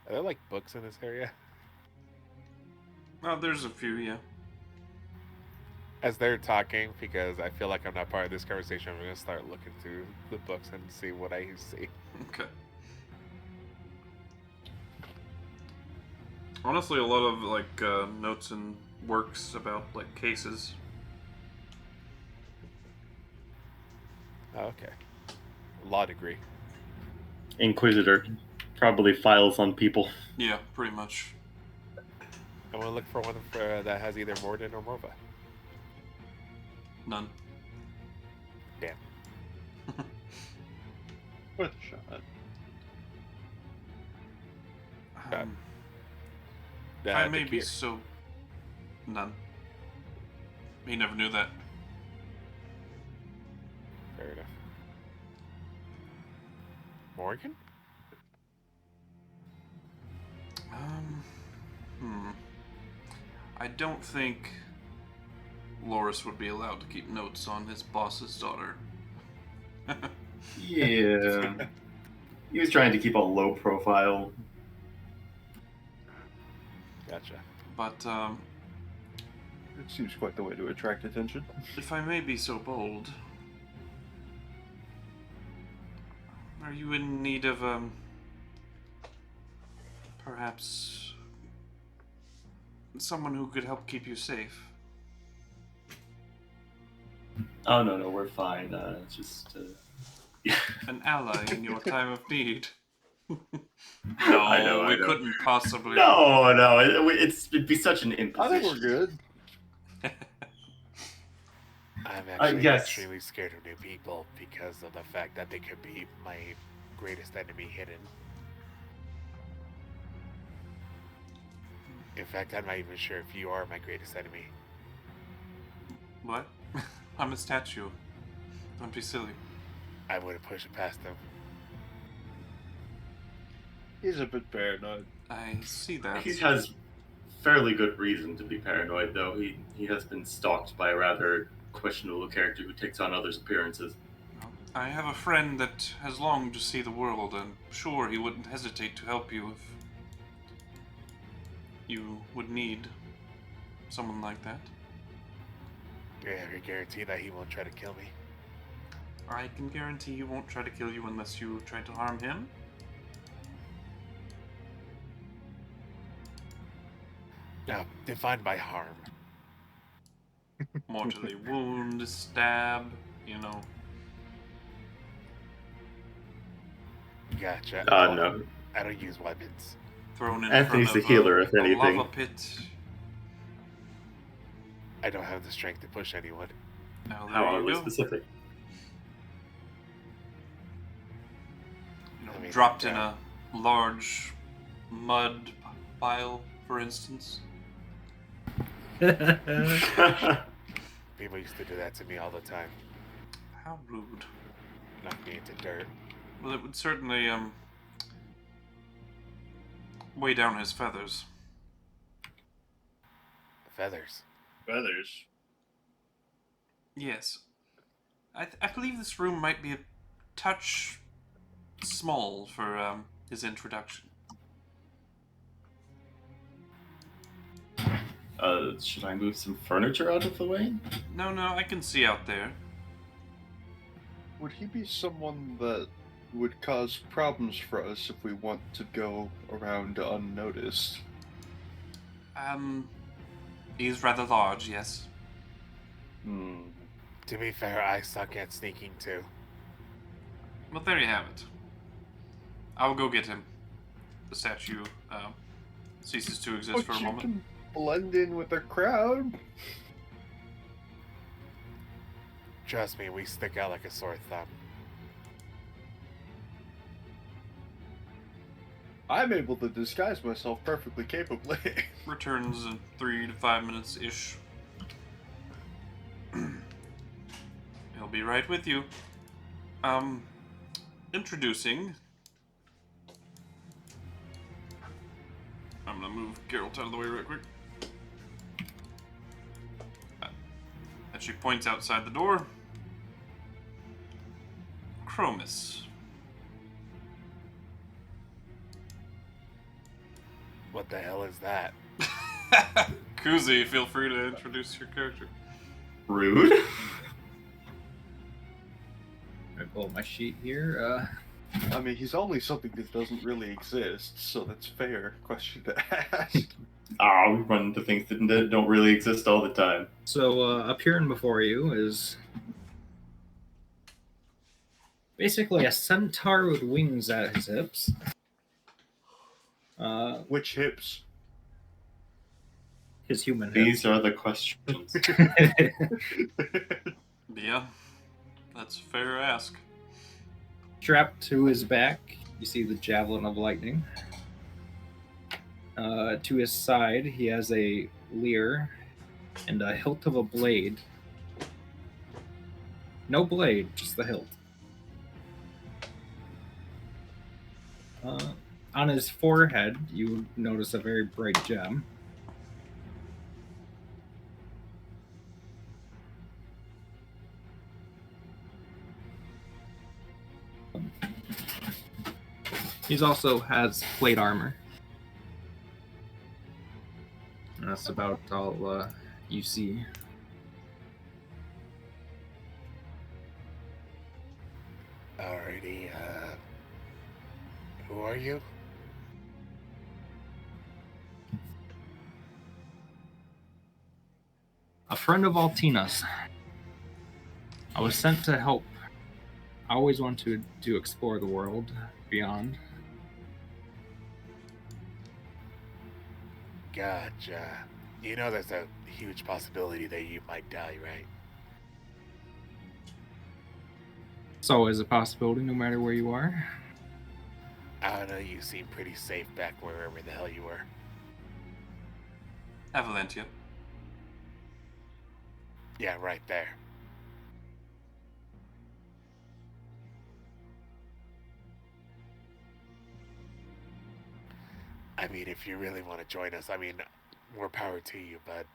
Are there like books in this area? Well, there's a few, yeah. As they're talking, because I feel like I'm not part of this conversation, I'm going to start looking through the books and see what I see. Okay. Honestly, a lot of like notes and works about like cases. Oh, okay. Law degree. Inquisitor. Probably files on people. Yeah, pretty much. I want to look for one that has either Morden or Morva. None. Damn. Worth a shot. I may be Dakir. so. None. He never knew that. Fair enough. Morgan? I don't think Loris would be allowed to keep notes on his boss's daughter. Yeah. He was trying to keep a low profile. Gotcha. But It seems quite the way to attract attention. if I may be so bold, are you in need of perhaps someone who could help keep you safe? Oh, no, we're fine. Just. An ally in your time of need? No, I know. we couldn't possibly. No, it'd be such an imposition. I think we're good. I'm actually yes. extremely scared of new people because of the fact that they could be my greatest enemy hidden. In fact, I'm not even sure if you are my greatest enemy. What? I'm a statue. Don't be silly. I would have pushed it past them. He's a bit paranoid. I see that. He has fairly good reason to be paranoid, though. He has been stalked by a rather questionable character who takes on others' appearances. I have a friend that has longed to see the world, and sure, he wouldn't hesitate to help you if you would need someone like that. Yeah, I can guarantee that he won't try to kill me. I can guarantee he won't try to kill you unless you try to harm him. Now, define by harm. Mortally wound, stab, you know. Gotcha. No. I don't use weapons. Thrown in Anthony's front of the healer, if a anything. lava pit. I don't have the strength to push anyone. Now there How you oddly go. specific. You know, I mean, dropped in yeah. a large mud pile, for instance. People used to do that to me all the time. How rude. Knock me into dirt. Well, it would certainly weigh down his feathers. Feathers. Feathers. Yes. I believe this room might be a touch small for his introduction. Should I move some furniture out of the way? No, I can see out there. Would he be someone that would cause problems for us if we want to go around unnoticed? He's rather large, yes. To be fair, I suck at sneaking too. Well, there you have it. I'll go get him. The statue ceases to exist But for a you moment. can blend in with the crowd. Trust me, we stick out like a sore thumb. I'm able to disguise myself perfectly capably. Returns in 3 to 5 minutes ish. He'll be right with you. Introducing. I'm gonna move Geralt out of the way real quick. And she points outside the door. Chromis. What the hell is that? KuZii, feel free to introduce your character. Rude. I pull up my sheet here. I mean, he's only something that doesn't really exist, so that's a fair question to ask. We run into things that don't really exist all the time. So appearing before you is basically a centaur with wings at his hips. Which hips? His human hips. These are the questions. Yeah, that's a fair ask. Strapped to his back, you see the javelin of lightning. To his side, he has a leer and a hilt of a blade. No blade, just the hilt. On his forehead, you notice a very bright gem. He also has plate armor. And that's about all you see. Alrighty, who are you? A friend of Altina's. I was sent to help. I always wanted to explore the world beyond. Gotcha. You know there's a huge possibility that you might die, right? It's always a possibility, no matter where you are. I don't know, you seem pretty safe back wherever the hell you were. Avalantia. Yeah, right there. I mean, if you really want to join us, I mean, more power to you, but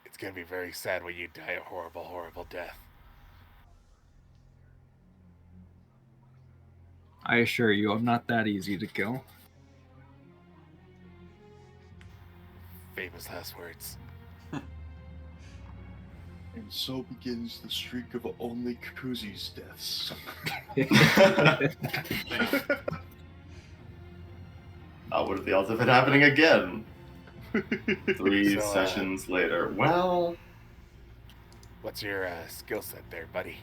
it's gonna be very sad when you die a horrible, horrible death. I assure you, I'm not that easy to kill. Famous last words. And so begins the streak of only KuZii's deaths. What are the odds of it happening again? 3 So, sessions later. Well, What's your skill set there, buddy?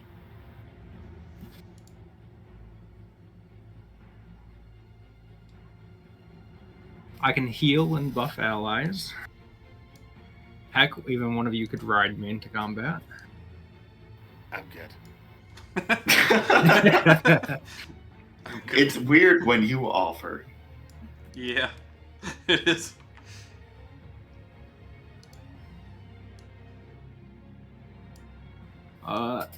I can heal and buff allies. Heck, even one of you could ride me into combat. I'm good. it's weird when you offer. Yeah, it is. I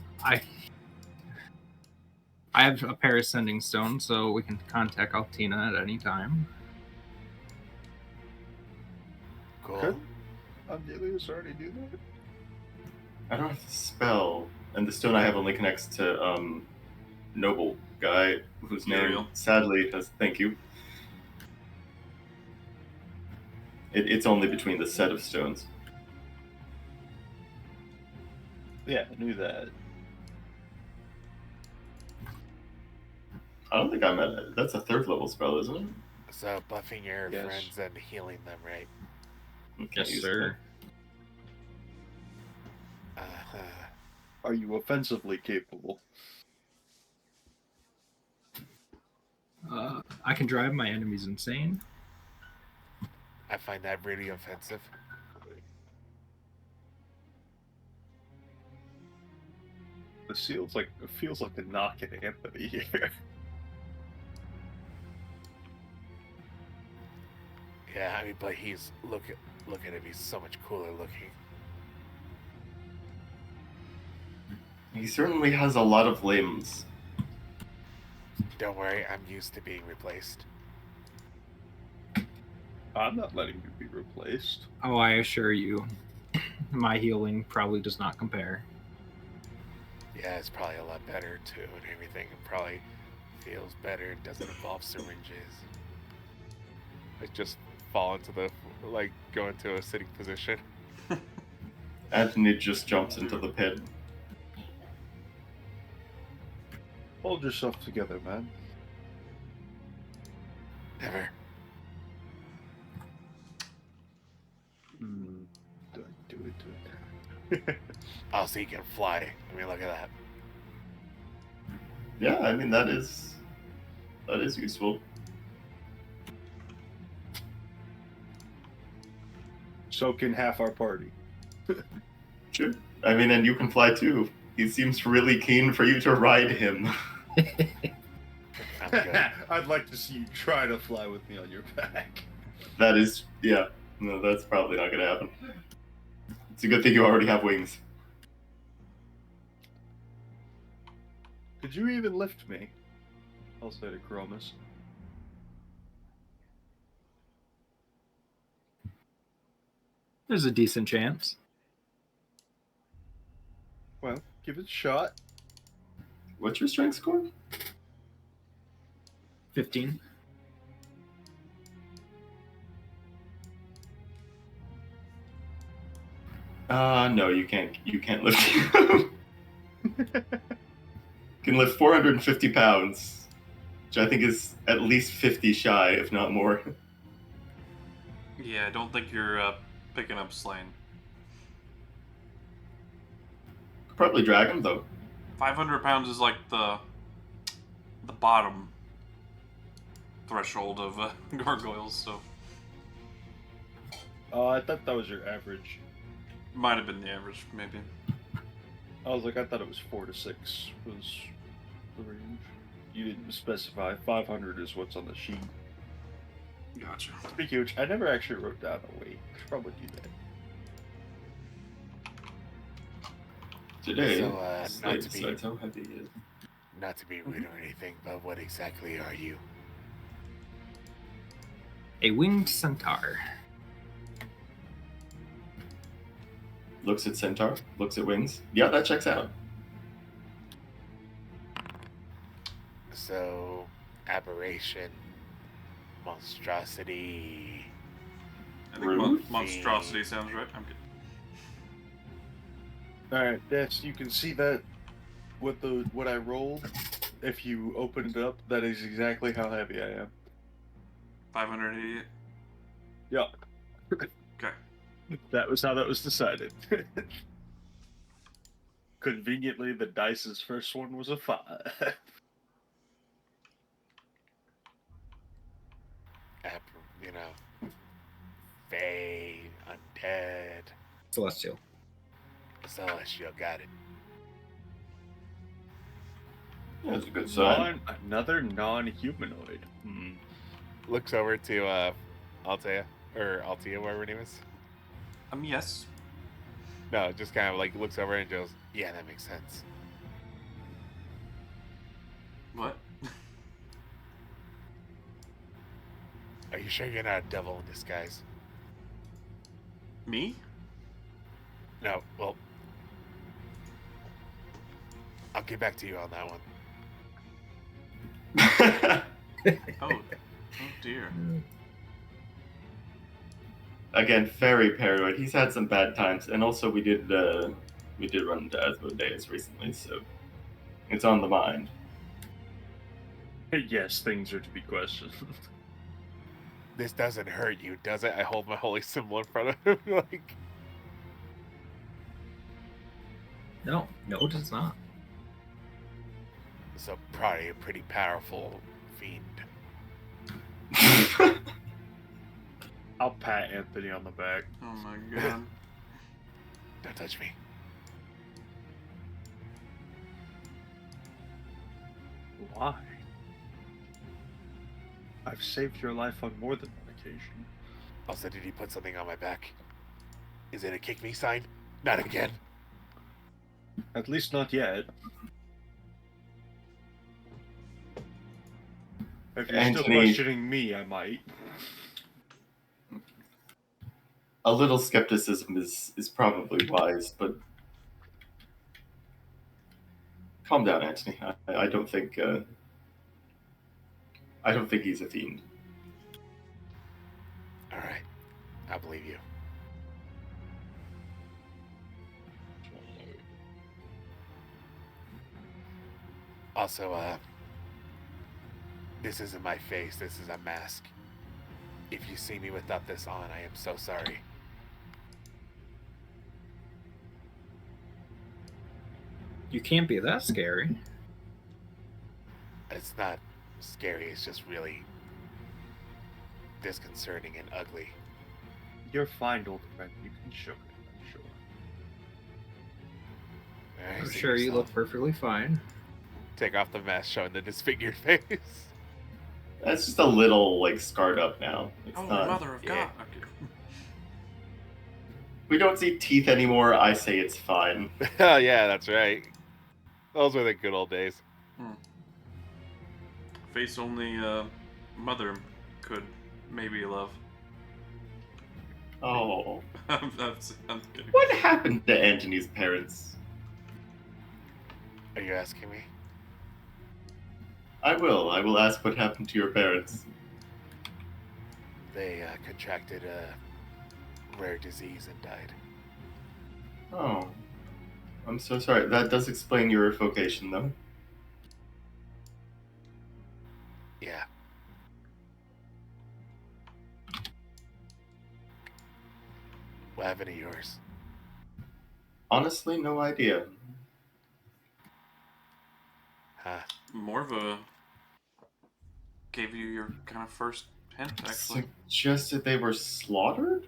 have a pair of sending stones, so we can contact Altina at any time. Cool. Could Andelias already do that? I don't have the spell, and the stone I have only connects to noble guy whose name Uriel. sadly has. Thank you. It's only between the set of stones. Yeah, I knew that. I don't think I'm at. That's a 3rd level spell, isn't it? So buffing your Yes. friends and healing them, right? Okay, Yes, use sir. Uh-huh. Are you offensively capable? I can drive my enemies insane. I find that really offensive. It feels like a knock at Anthony here. Yeah, I mean, but look at him. He's so much cooler looking. He certainly has a lot of limbs. Don't worry, I'm used to being replaced. I'm not letting you be replaced. Oh, I assure you, my healing probably does not compare. Yeah, it's probably a lot better too, and everything. It probably feels better. It doesn't involve syringes. I just fall into go into a sitting position. Anthony just jumps into the pit. Hold yourself together, man. Never. Do it. Oh, so you can fly. I mean, look at that. Yeah, I mean that is useful. So can half our party. Sure. I mean, and you can fly too. He seems really keen for you to ride him. I'm good. I'd like to see you try to fly with me on your back. That is, yeah. No, that's probably not gonna happen. It's a good thing you already have wings. Could you even lift me? I'll say to Chromis. There's a decent chance. Well, give it a shot. What's your strength score? 15. No, you can't. You can't lift. You can lift 450 pounds, which I think is at least 50 shy, if not more. Yeah, I don't think you're picking up Slane. Could probably drag him though. 500 pounds is like the bottom threshold of gargoyles, so I thought that was your average. might have been the average, maybe. I thought it was 4 to 6 was the range. You didn't specify. 500 is what's on the sheet. Gotcha. Speaking of which, I never actually wrote down a weight. I should probably do that. Today, So, not Slade to be- decides how heavy he is. Not to be rude or anything, but what exactly are you? A winged centaur. Looks at Centaur, looks at wings. Yeah, that checks out. So, aberration, monstrosity. I think Rude. monstrosity sounds right. I'm good. Alright, yes, you can see that what I rolled. If you open it up, that is exactly how heavy I am. 588. Yeah. Okay. That was how that was decided. Conveniently, the dice's first one was a 5. You know, fae, undead, Celestial. celestial, got it. Yeah, that's a good sign. Another non-humanoid. Looks over to Altea, whatever her name is. Yes. No, just kind of like looks over and goes, yeah, that makes sense. What? Are you sure you're not a devil in disguise? Me? No, well, I'll get back to you on that one. Oh dear. Again, very paranoid. He's had some bad times, and also we did run into Asmodeus recently, so it's on the mind. Yes, things are to be questioned. This doesn't hurt you, does it? I hold my holy symbol in front of him, like... No, it does not. So probably a pretty powerful fiend. I'll pat Anthony on the back. Oh my god. Don't touch me. Why? I've saved your life on more than one occasion. Also, did he put something on my back? Is it a kick me sign? Not again. At least not yet. If you're still Anthony- questioning me, I might. A little skepticism is probably wise, but calm down, Anthony. I don't think he's a fiend. All right, I believe you. Also, this isn't my face. This is a mask. If you see me without this on, I am so sorry. You can't be that scary. It's not scary. It's just really disconcerting and ugly. You're fine, old friend. You can show it, I'm sure. All right, I'm see sure you yourself. look perfectly fine. Take off the mask, showing the disfigured face. That's just a little like scarred up now. It's Oh, not. mother of yeah. God. Okay. We don't see teeth anymore. I say it's fine. Oh yeah, that's right. Those were the good old days. Face only mother could maybe love. Oh, I'm kidding. what happened to Antony's parents? Are you asking me? I will ask what happened to your parents. They contracted a rare disease and died. Oh, I'm so sorry. That does explain your vocation, though. Yeah. What happened to yours? Honestly, no idea. Huh. Morva gave you your kind of first hint, actually. Suggested they were slaughtered?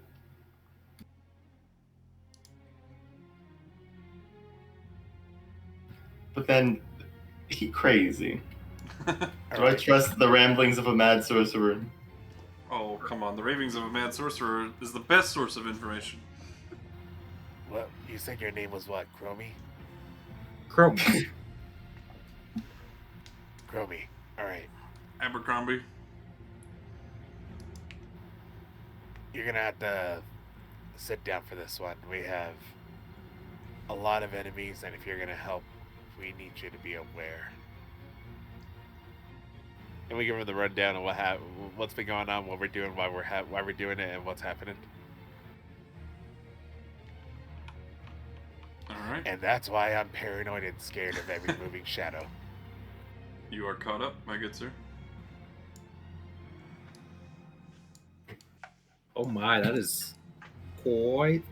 But then, he crazy. Do I Alright. trust the ramblings of a mad sorcerer? Oh, come on. The ravings of a mad sorcerer is the best source of information. Well, you said your name was what? Chromi? Chromis. Chromi. Alright. Abercrombie. You're gonna have to sit down for this one. We have a lot of enemies, and if you're gonna help, we need you to be aware. And we give him the rundown of what's been going on, what we're doing, why we're doing it, and what's happening. Alright. And that's why I'm paranoid and scared of every moving shadow. You are caught up, my good sir. Oh my, that is quite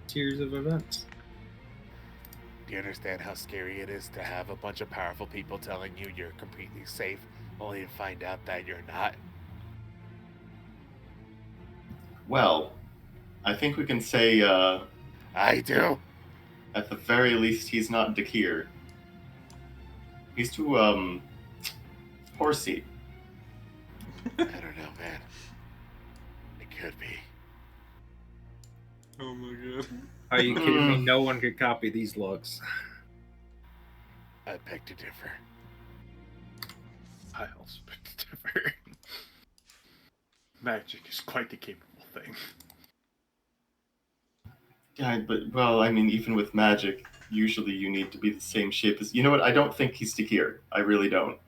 a series of events. Do you understand how scary it is to have a bunch of powerful people telling you you're completely safe, only to find out that you're not? Well, I think we can say, I do. at the very least, he's not Dakir. He's too, horsey. I don't know, man. It could be. Oh my god. Are you kidding me? No one could copy these looks. I beg to differ. I also beg to differ. Magic is quite a capable thing. Yeah, but, well, I mean, even with magic, usually you need to be the same shape as... You know what? I don't think he's Dakir. I really don't.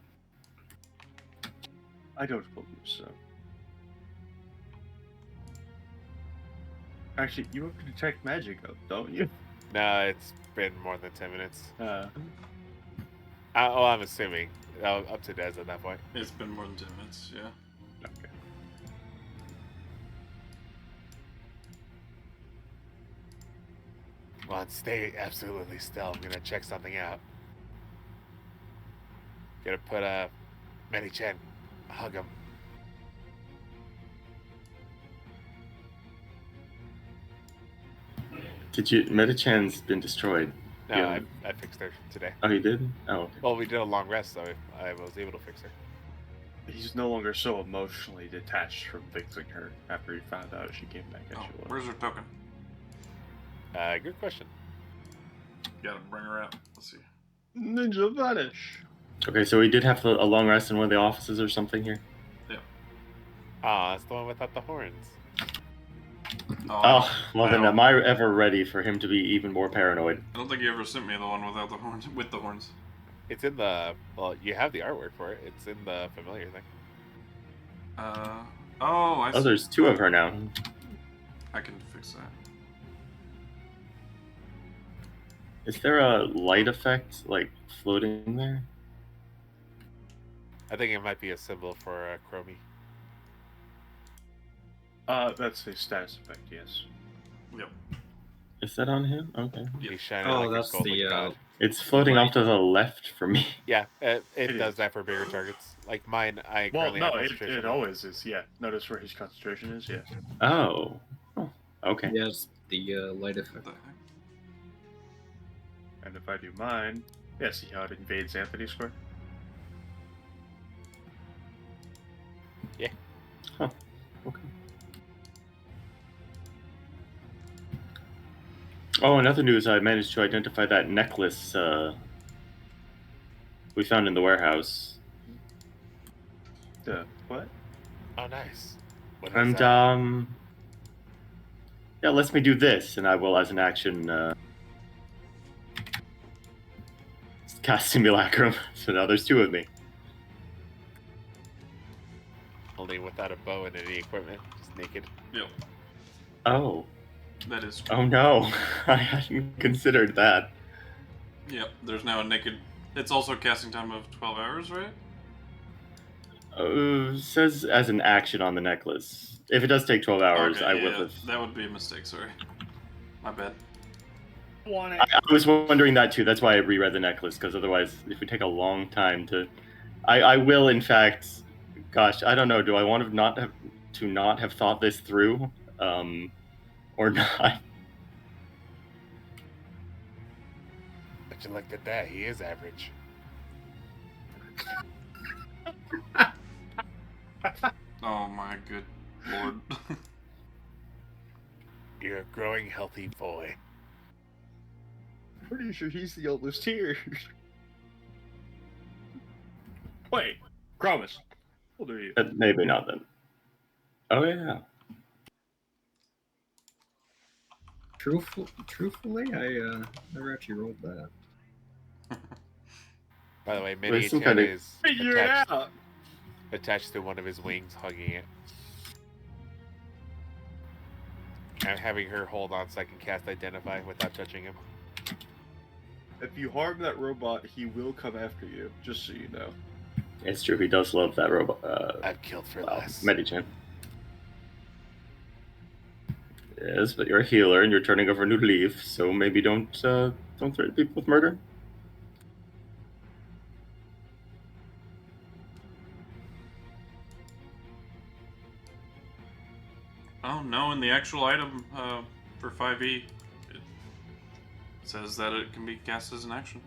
I don't believe so. Actually, you have to detect magic, though, don't you? No, it's been more than 10 minutes. Okay. I'm assuming. Up to Des at that point. It's been more than 10 minutes, yeah. Well, stay absolutely still. I'm gonna check something out. Gonna put Many-chan, hug him. Did you... Metachan's been destroyed. No, Yeah. I fixed her today. Oh, he did? Oh, okay. Well, we did a long rest, so I was able to fix her. he's no longer so emotionally detached from fixing her after he found out she came back as Oh, she was. where's her token? Good question. Gotta bring her out. Let's see. Ninja vanish. Okay, so we did have a long rest in one of the offices or something here. Ah, it's the one without the horns. Oh, well I then, don't- am I ever ready for him to be even more paranoid? I don't think you ever sent me the one without the horns. With the horns. It's in the you have the artwork for it. It's in the familiar thing. Oh, I see. Oh, there's two of her now. I can fix that. Is there a light effect, like, floating there? I think it might be a symbol for Chromie. That's a status effect, yes. Yep. Is that on him? Okay. Yep. He's shining Oh, like that's a golden the god. It's floating Light. off to the left for me. Yeah, it It does is. that for bigger targets. Like mine, I Well, currently no, have it concentration. always is, yeah. Notice where his concentration is, yes. Oh. Oh, okay. yes, the light What effect. the heck? And if I do mine, yeah, see how it invades Anthony Square? Okay. Oh, another news, I managed to identify that necklace we found in the warehouse. The what? Oh, nice. What is And, that? yeah, let me do this, and I will, as an action, cast Simulacrum. So now there's two of me. Only without a bow and any equipment, just naked. Yep. Oh. That is. Oh no. I hadn't considered that. Yep. There's now a naked. It's also casting time of 12 hours, right? Says as an action on the necklace. If it does take 12 hours, Okay, I yeah, will have... that would be a mistake. Sorry. My bad. I was wondering that too. That's why I reread the necklace, because otherwise, it would take a long time to... I will, in fact... Gosh, I don't know. Do I want to not have thought this through? Or not? But you looked at that, he is average. Oh my good lord. You're a growing healthy boy. Pretty sure he's the oldest here. Wait, Chromis. How old are you? Maybe not then. Oh, yeah. Truthfully, I never actually rolled that. By the way, Well, it seemed Mini-chan kinda- is Figure it out! attached to one of his wings, hugging it. I'm having her hold on so I can cast Identify without touching him. If you harm that robot, he will come after you, just so you know. It's true. He does love that robot. I've killed for less. Medichan. Yes, but you're a healer and you're turning over a new leaf, so maybe don't threaten people with murder. Oh no! In the actual item for 5e, it says that it can be cast as an action.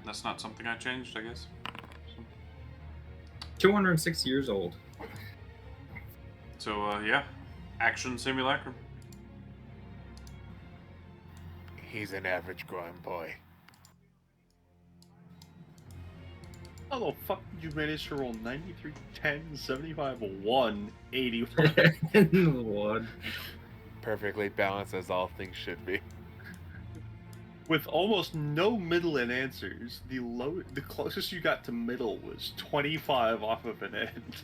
That's not something I changed, I guess. 206 years old. So yeah, action simulacrum. He's an average growing boy. How the fuck did you manage to roll 93, 10, 75, 1, 81? What? Perfectly balanced as all things should be. With almost no middle in answers, the closest you got to middle was 25 off of an end.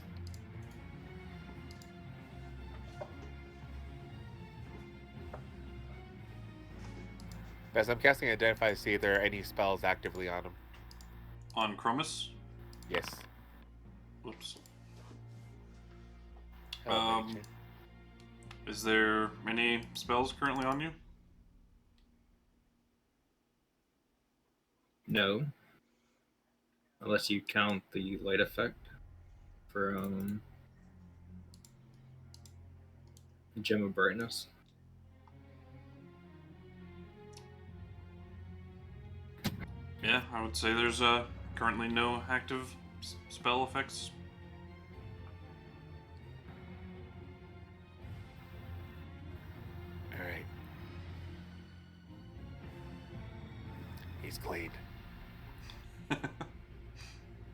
As I'm casting Identify to see if there are any spells actively on him. On Chromis. Yes. Oops. Hello, Mini-chan. Is there any spells currently on you? No. Unless you count the light effect for Gem of Brightness. Yeah, I would say there's currently no active spell effects He's clean.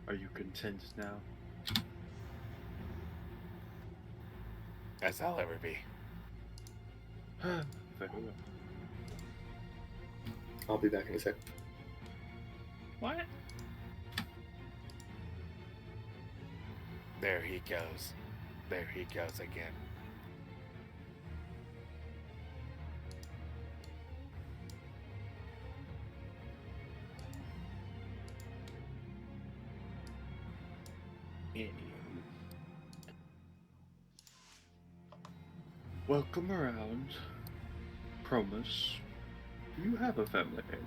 Are you content now? As I'll ever be. Very well. I'll be back in a sec. What? There he goes. There he goes again. Welcome around. Chromis. Do you have a family name?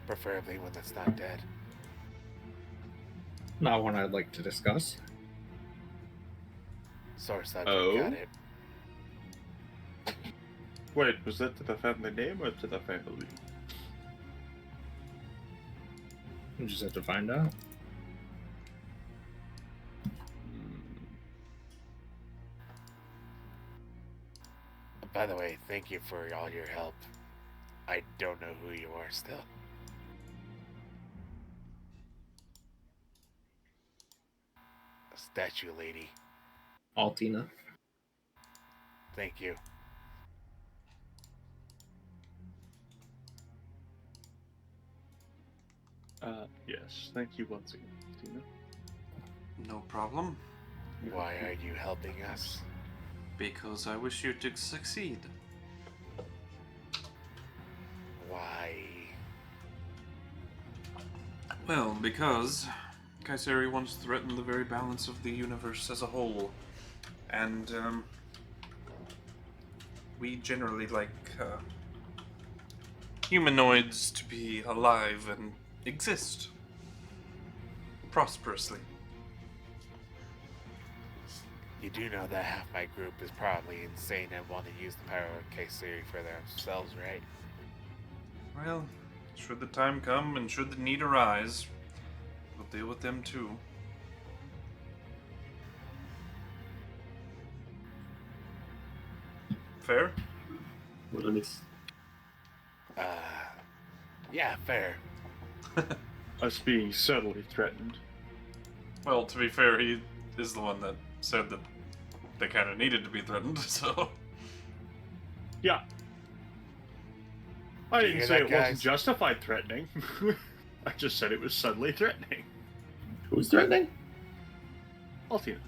Preferably one that's not dead. Not one I'd like to discuss. Sorcerer Oh? got it. Wait, was that to the family name or to the family? We just have to find out. By the way, thank you for all your help. I don't know who you are still. Statue lady. Altina. Thank you. Yes. Thank you once again, Tina. No problem. Why are you helping us? Because I wish you to succeed. Why? Well, because KuZii once threatened the very balance of the universe as a whole. And, we generally like, humanoids to be alive and exist prosperously. You do know that half my group is probably insane and want to use the power of KuZii for themselves, right? Well, should the time come and should the need arise, we'll deal with them too. Fair? What a miss. Yeah, fair. Us being subtly threatened. Well, to be fair, he is the one that said that they kind of needed to be threatened, so... Yeah. I You didn't hear say that, it wasn't guys? justified threatening. I just said it was subtly threatening. Who's threatening? Altina.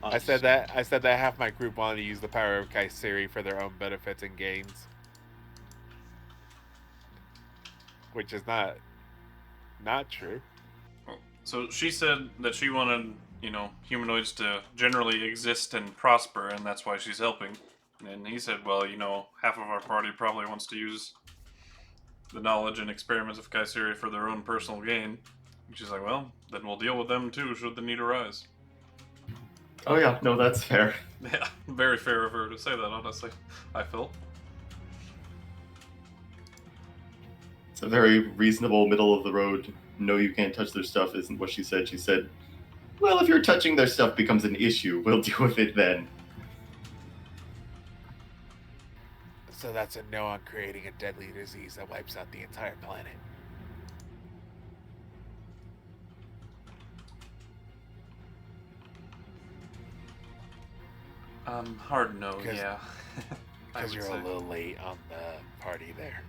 I said that half my group wanted to use the power of KuZii for their own benefits and gains. Which is not true. So she said that she wanted, humanoids to generally exist and prosper, and that's why she's helping. And he said, well, half of our party probably wants to use the knowledge and experiments of KuZii for their own personal gain. And she's like, well, then we'll deal with them too, should the need arise. Oh yeah, no, that's fair. Yeah, very fair of her to say that, honestly, I felt. It's a very reasonable middle of the road. No, you can't touch their stuff isn't what she said. She said, well, if you're touching their stuff becomes an issue, we'll deal with it then. So that's a no on creating a deadly disease that wipes out the entire planet. Hard no, 'Cause- yeah. I Because would you're say. a little late on the party there.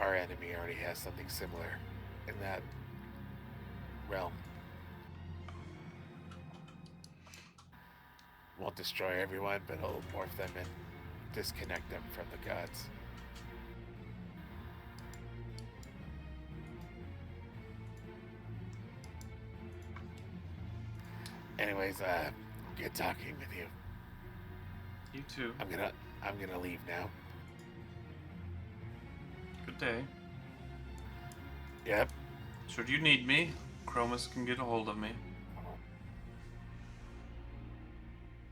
Our enemy already has something similar in that realm. Won't destroy everyone, but it'll morph them and disconnect them from the gods. Anyways, good talking with you. You too. I'm gonna leave now. Good day. Yep. Should you need me, Chromis can get a hold of me.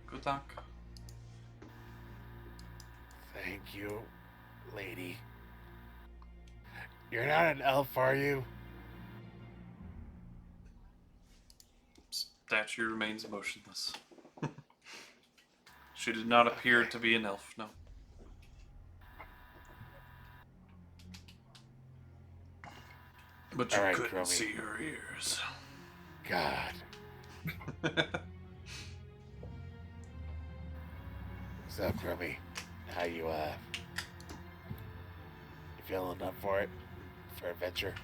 Good luck. Thank you, lady. You're not an elf, are you? Statue remains motionless. She did not appear to be an elf, no. But you All right, couldn't Chromi. see her ears. God. So, Chromi, how you feeling up for it? For adventure?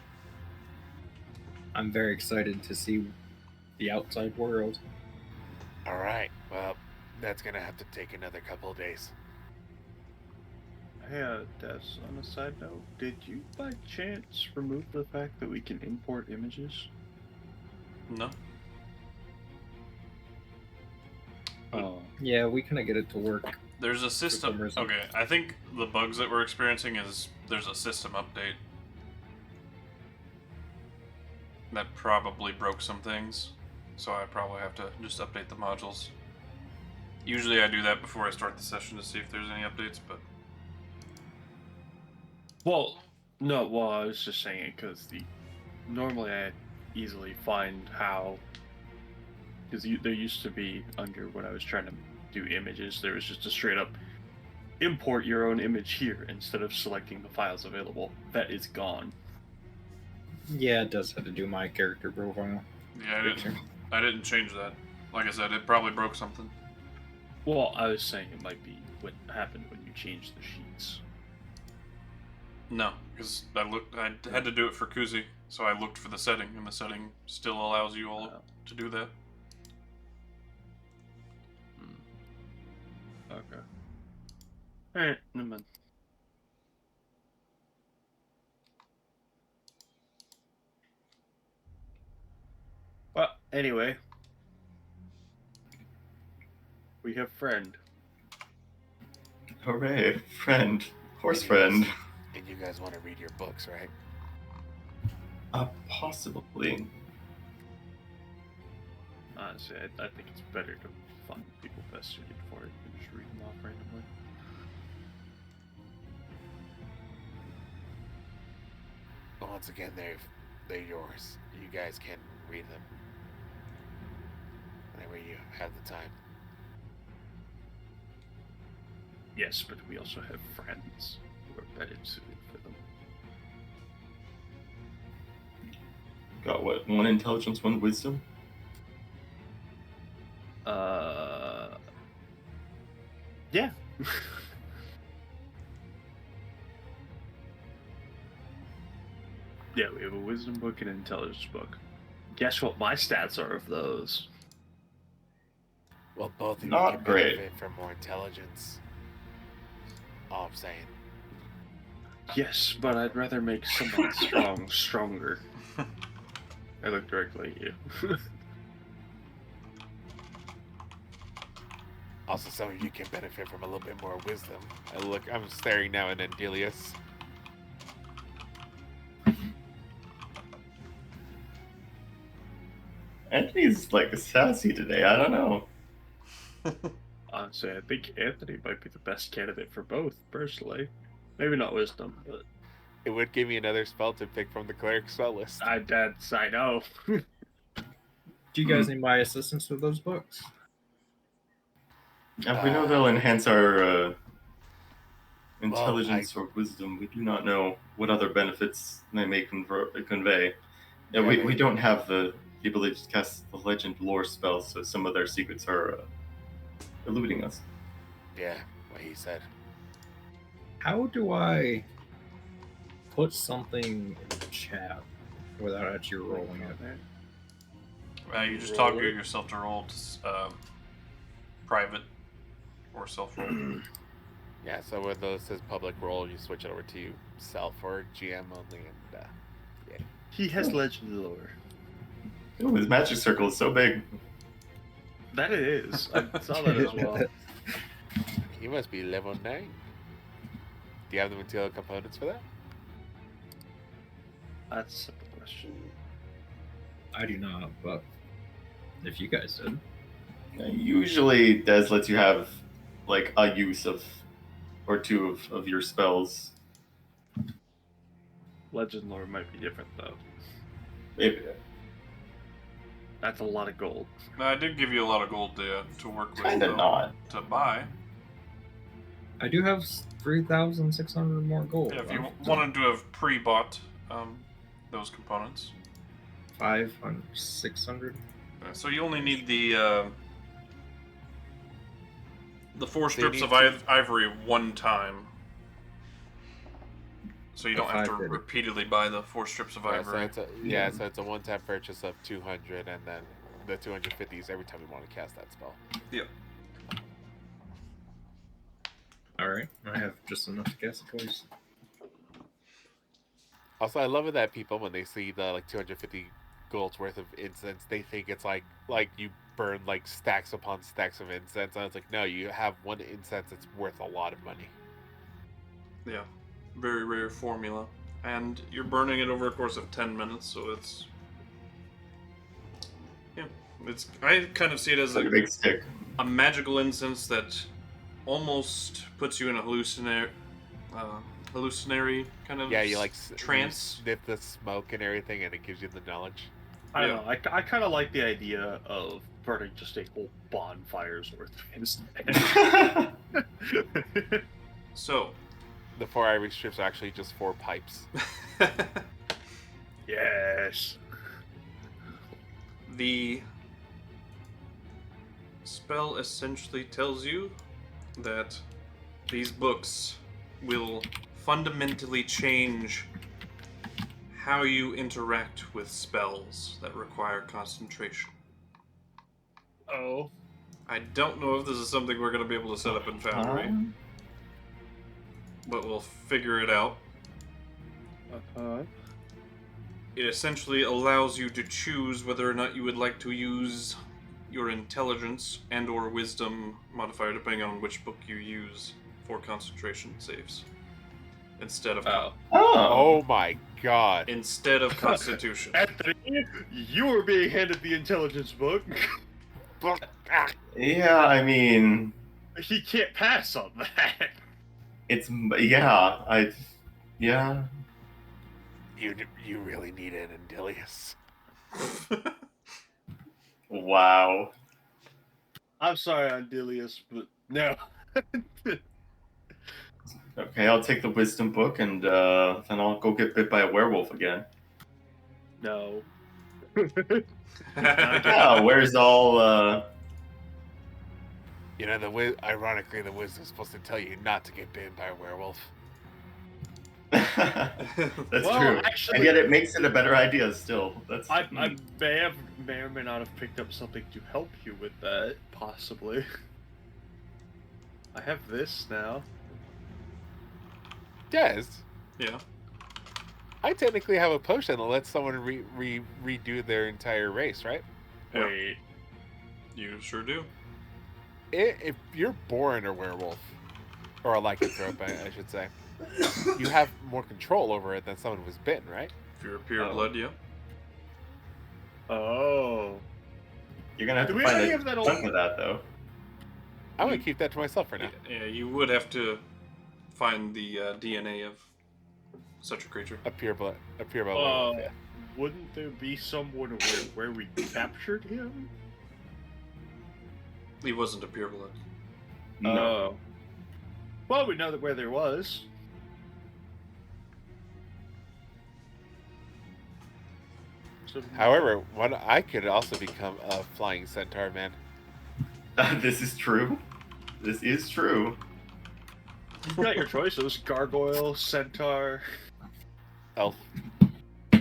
I'm very excited to see the outside world. All right. Well, that's gonna have to take another couple of days. Hey, Des, on a side note, did you by chance remove the fact that we can import images? No? Oh. Yeah, we couldn't get it to work. There's a some system. reason. Okay, I think the bugs that we're experiencing is there's a system update that probably broke some things, so I probably have to just update the modules. Usually I do that before I start the session to see if there's any updates, but Well, no, well, I was just saying it because normally I easily find how, because there used to be, under when I was trying to do images, there was just a straight up import your own image here instead of selecting the files available. That is gone. Yeah, it does have to do my character profile. yeah, I didn't change that. Like I said, it probably broke something. Well, I was saying it might be what happened when you changed the sheets. No, because I had to do it for KuZii, so I looked for the setting, and the setting still allows you all to do that. Okay. Alright, never mind. Well, anyway. We have friend. Hooray, friend. Horse friend. And you guys want to read your books, right? Possibly. Honestly, I think it's better to find people best suited for it than just read them off randomly. But once again, they're yours. You guys can read them whenever you have the time. Yes, but we also have friends who are better suited for them. Got what? 1 intelligence, 1 wisdom? Yeah. Yeah, we have a wisdom book and an intelligence book. Guess what my stats are of those? Well, both of you Not can great. benefit from more intelligence. All I'm saying. Yes, but I'd rather make someone stronger. I look directly at you. Also, some of you can benefit from a little bit more wisdom. I'm staring now at Andelias. Anthony's like sassy today, I don't know. Honestly, I think Anthony might be the best candidate for both, personally. Maybe not wisdom, but It would give me another spell to pick from the Cleric spell list. I know. Do you guys need my assistance with those books? We know they'll enhance our intelligence Well, or wisdom. We do not know what other benefits they may convey. Yeah, we don't have the ability to cast the legend lore spells, so some of their secrets are eluding us. Yeah, what he said. How do I put something in the chat without actually rolling it? You just toggle yourself to roll to, private or self-roll. Yeah, so when it says public roll, you switch it over to self or GM only, and yeah. He has legend lore. Oh, his magic circle is so big. That it is. I saw that as well. You must be level 9. Do you have the material components for that? That's a simple question. I do not, but if you guys did. Usually, Des lets you have like a use of or two of your spells. Legend lore might be different though. Maybe. That's a lot of gold. I did give you a lot of gold to work with, Kinda though, not. to buy. I do have 3,600 more gold. Yeah, if you wanted to have pre-bought those components. 500, 600. So you only need the 4 They strips need of to- ivory one time. So you don't have to 550. repeatedly buy the 4 strips of Yeah, so ivory. it's a one-time purchase of 200, and then the 250 is every time you want to cast that spell. Yeah. Alright, I have just enough to cast it twice. Also, I love it that people, when they see the 250 gold's worth of incense, they think it's like you burn like stacks upon stacks of incense. And it's like, no, you have one incense that's worth a lot of money. Yeah. Very rare formula. And you're burning it over a course of 10 minutes, so it's... Yeah. I kind of see it as Like a big stick. a magical incense that almost puts you in a hallucinatory kind of Yeah, you trance. you sniff the smoke and everything, and it gives you the knowledge. I don't know. I kind of like the idea of burning just a whole bonfire's worth of instead. So, The 4 ivory strips are actually just 4 pipes. Yes. the spell essentially tells you that these books will fundamentally change how you interact with spells that require concentration. Oh. I don't know if this is something we're going to be able to set up in Foundry, but we'll figure it out. It essentially allows you to choose whether or not you would like to use your intelligence and or wisdom modifier, depending on which book you use, for concentration saves. Instead of Oh my god. instead of Constitution. Anthony, you were being handed the intelligence book. Yeah, I mean, He can't pass on that. it's yeah, yeah. You really need an Andelias. Wow. I'm sorry, Andelias, but no. Okay, I'll take the wisdom book and then I'll go get bit by a werewolf again. No. Yeah, where's all You know, ironically, the wisdom's supposed to tell you not to get bitten by a werewolf. That's Well, true. actually- And yet it makes it a better idea still. That's I may or may not have picked up something to help you with that, possibly. I have this now. Des, Yeah. I technically have a potion that lets someone redo their entire race, right? Yeah. Wait. You sure do. If you're born a werewolf, or a lycanthrope, I should say, you have more control over it than someone who was bitten, right? If you're a pure Oh. blood, yeah. Oh. You're gonna have Do to we find already a have that old- chunk of that though. I'm gonna keep that to myself for now. Yeah, you would have to find the DNA of such a creature. A pure blood werewolf. Yeah. Wouldn't there be someone where we captured him? He wasn't a pure blood. No. Well, we know that where there was. So, However, I could also become a flying centaur, man. This is true. This is true. you got your choices: gargoyle, centaur, Elf.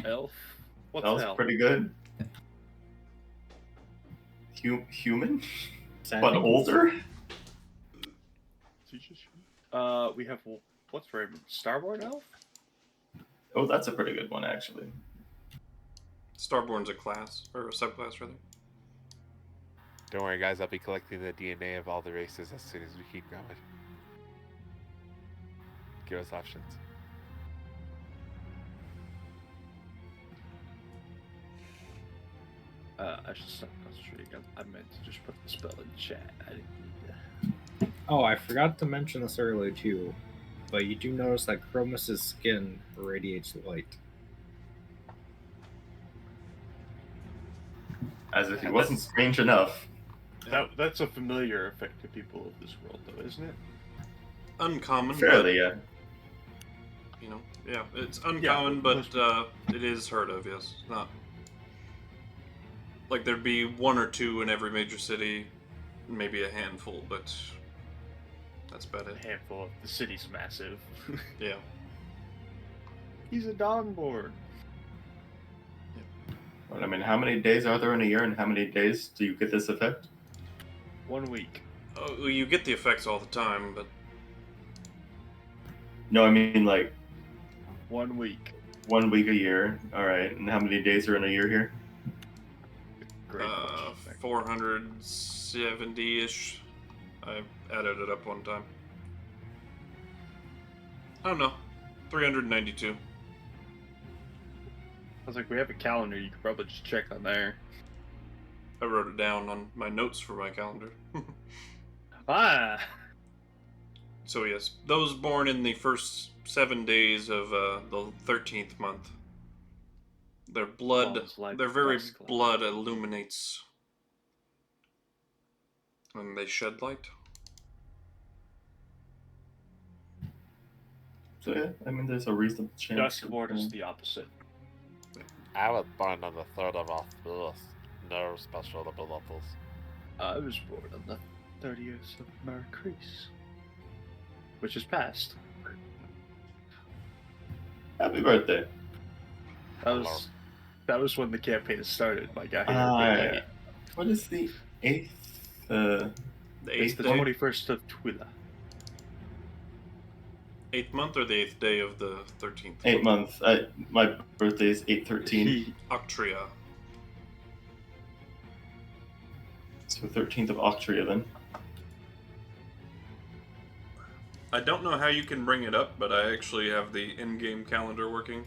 elf. What's That was hell? pretty good. Human? Sad But thing. older? We have what's Raymond? Starborn elf. Oh, that's a pretty good one actually. Starborn's a class, or a subclass, rather. Don't worry, guys. I'll be collecting the DNA of all the races as soon as we keep going. Give us options. I should stop concentrating. I meant to just put the spell in chat. I didn't need to. Oh, I forgot to mention this earlier too, but you do notice that Chromis' skin radiates light. As if he Yeah, wasn't strange enough. That's a familiar effect to people of this world, though, isn't it? Uncommon, Fairly, yeah. but, yeah, it's uncommon, but but it is heard of, yes. It's not like there'd be one or two in every major city, maybe a handful, but that's about a it. handful of the city's massive. Yeah. He's a Dawnborn. But I mean, how many days are there in a year, and how many days do you get this effect? 1 week. Oh, well, you get the effects all the time, but No, I mean like 1 week. 1 week a year. All right, and how many days are in a year here? Great question. 470-ish. I added it up one time. I don't know. 392. I was like, we have a calendar. You could probably just check on there. I wrote it down on my notes for my calendar. Ah! So yes, those born in the first 7 days of the 13th month, their blood, Sounds like their very dusk light. blood illuminates when they shed light. So yeah, I mean, there's a reasonable chance. Duskborn is the opposite. I was born on the 3rd of August. No special abilities. I was born on the 30th of Marcrease, which is past. Happy birthday. That was when the campaign started. My guy. Yeah. What is the 8th? The It's eighth the day, 21st of Twila. 8th month, or the 8th day of the 13th? 8 month. My birthday is 8/13. Octria. So 13th of Octria then. I don't know how you can bring it up, but I actually have the in-game calendar working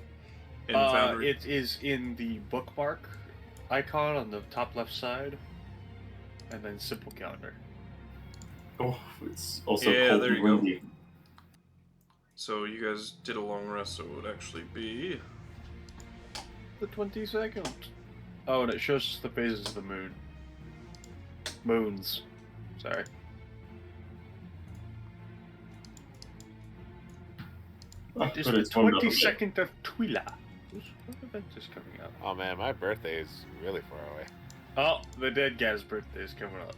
in Foundry. It is in the bookmark icon on the top left side, and then simple calendar. Oh, it's also Yeah, cold there and you go. windy. So you guys did a long rest, so it would actually be... The 22nd. Oh, and it shows us the phases of the moon. Moons. Sorry. Oh, It is but the it's one double day. 22nd of Twila. What event is coming up? Oh man, my birthday is really far away. Oh, the dead guy's birthday is coming up.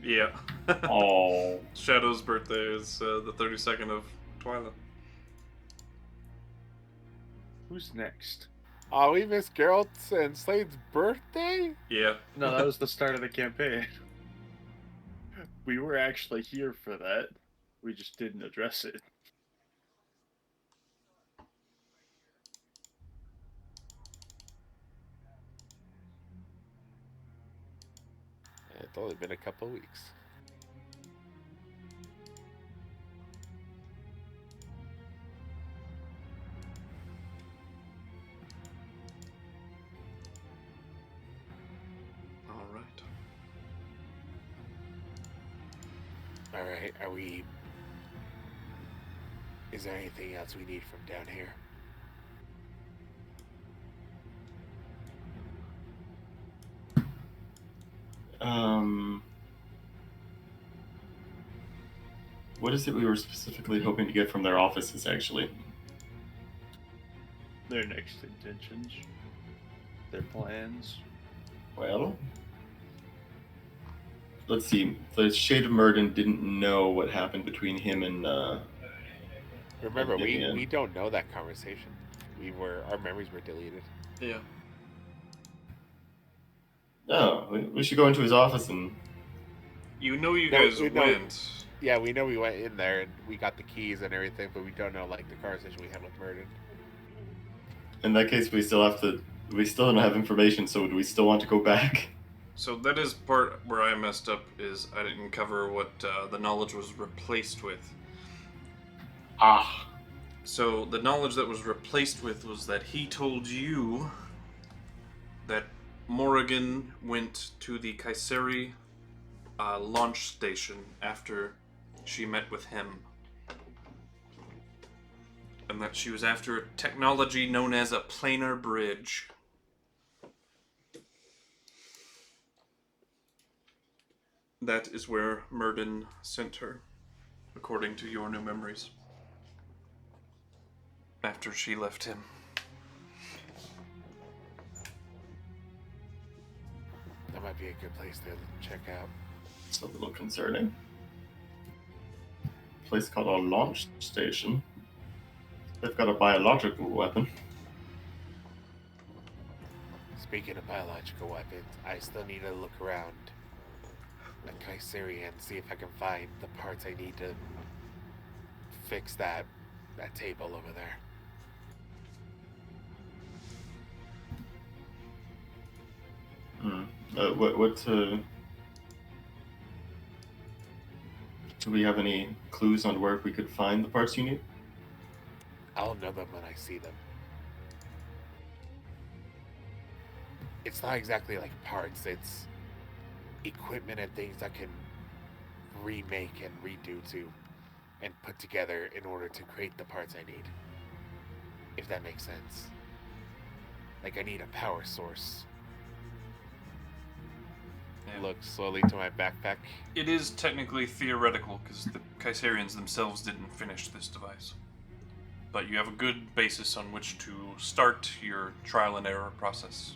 Yeah. Oh, Shadow's birthday is the 32nd of Twilight. Who's next? Oh, we missed Geralt's and Slade's birthday? Yeah. No, that was the start of the campaign. We were actually here for that. We just didn't address it. It's only been a couple of weeks. Alright. Alright, are we... Is there anything else we need from down here? What is it we were specifically hoping to get from their offices, actually? Their next intentions. Their plans. Well, let's see. The Shade of Murden didn't know what happened between him and Remember, Yeah. we don't know that conversation. Our memories were deleted. Yeah. Oh, we should go into his office and... You know you No, guys we know- went. Yeah, we know we went in there and we got the keys and everything, but we don't know like the conversation we had with Murden. In that case, we still don't have information, so do we still want to go back? So that is part where I messed up, is I didn't cover what the knowledge was replaced with. Ah. So the knowledge that was replaced with was that he told you that Morrigan went to the Kayseri launch station after she met with him. And that she was after a technology known as a planar bridge. that is where Murden sent her, according to your new memories. After she left him. That might be a good place to check out. It's a little concerning. A place called a launch station. They've got a biological weapon. Speaking of biological weapons, I still need to look around at KuZii and see if I can find the parts I need to fix that table over there. Do we have any clues on where we could find the parts you need? I'll know them when I see them. It's not exactly like parts, it's equipment and things I can remake and redo to and put together in order to create the parts I need. If that makes sense. Like I need a power source. Yeah. Look slowly to my backpack. It is technically theoretical, because the KuZiians themselves didn't finish this device. But you have a good basis on which to start your trial and error process.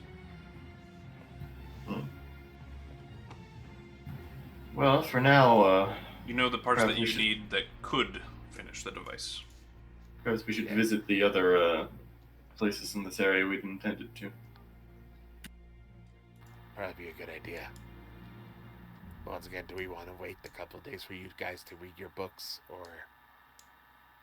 Well, for now, You know the parts perhaps that we you should- need that could finish the device. perhaps we should Yeah. visit the other places in this area we'd intended to. Probably be a good idea. Once again, do we want to wait a couple of days for you guys to read your books, or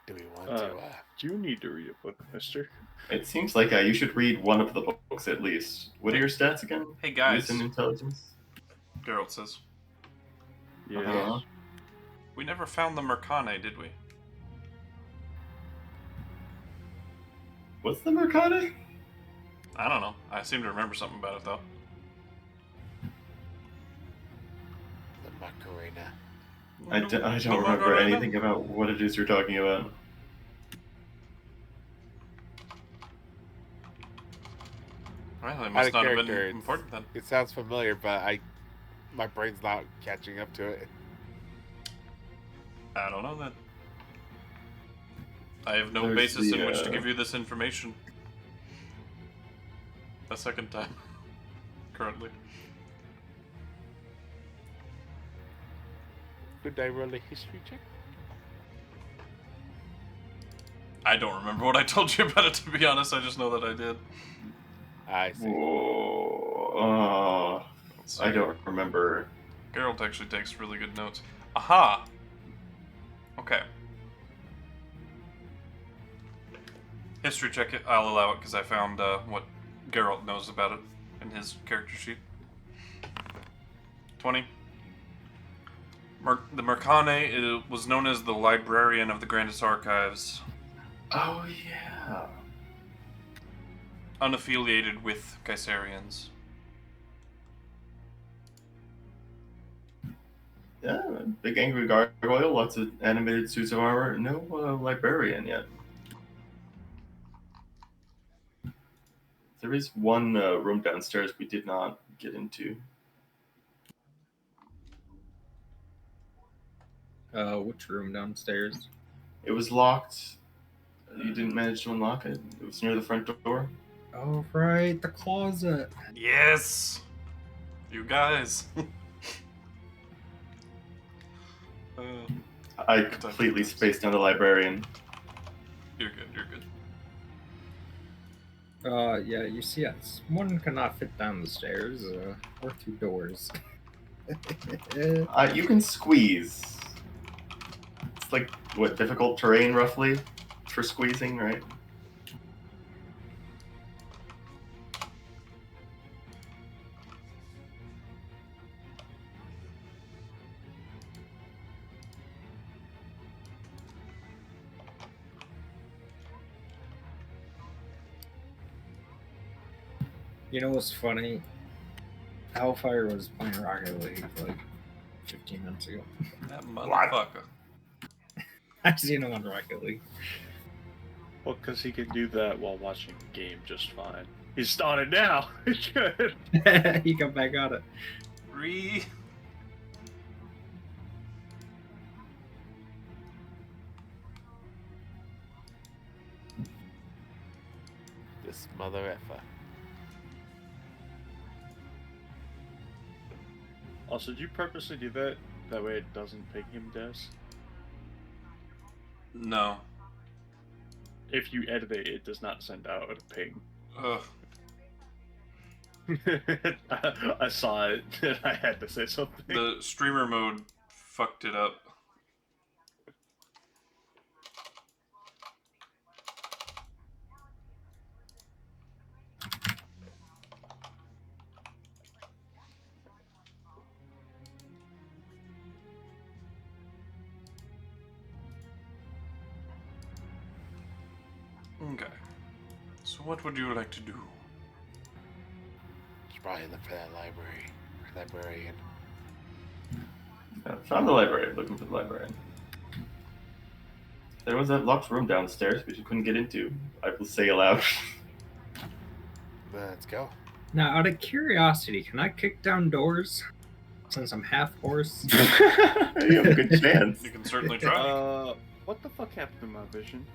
do we want to? Do you need to read a book, mister? It seems like you should read one of the books at least. What are your stats again? Hey guys, Wisdom, intelligence. Geralt says. Yeah. Uh-huh. We never found the Mercane, did we? What's the Mercade? I don't know. I seem to remember something about it, though. The Macarena. I don't remember anything about what it is you're talking about. Well, it Out must of not have been character, important then. It sounds familiar, but my brain's not catching up to it. I don't know then. I have no There's basis the, in which to give you this information. A second time. Currently. Could I roll a history check? I don't remember what I told you about it, to be honest. I just know that I did. I see. Whoa. Let's see. I don't remember. Geralt actually takes really good notes. Aha! Okay. History check it. I'll allow it because I found what Geralt knows about it in his character sheet. 20. The Mercane was known as the librarian of the Grandest Archives, Oh, yeah. unaffiliated with KuZiians. Yeah, big angry gargoyle, lots of animated suits of armor. No librarian yet. There is one room downstairs we did not get into. Which room downstairs? It was locked. You didn't manage to unlock it. It was near the front door. Oh, right, the closet. Yes! You guys! I completely spaced on the librarian. You're good, you're good. Yeah, you see, yes, one cannot fit down the stairs, or through doors. You can squeeze. It's like, what, difficult terrain roughly for squeezing, right? You know what's funny? Hellfire was playing Rocket League like 15 minutes ago. That motherfucker. I've seen him on Rocket League. Well, because he can do that while watching the game just fine. He's on it now. It's good. He got back on it. This mother effer. Also, did you purposely do that? That way it doesn't ping him, Des? No. If you edit it, it does not send out a ping. Ugh. I saw it and I had to say something. The streamer mode fucked it up. Okay. So what would you like to do? Should probably look for that library. Or librarian. Found the library. Looking for the librarian. There was that locked room downstairs which you couldn't get into. I will say aloud. Let's go. Now, out of curiosity, can I kick down doors? Since I'm half horse. You have a good chance. You can certainly try. What the fuck happened to my vision?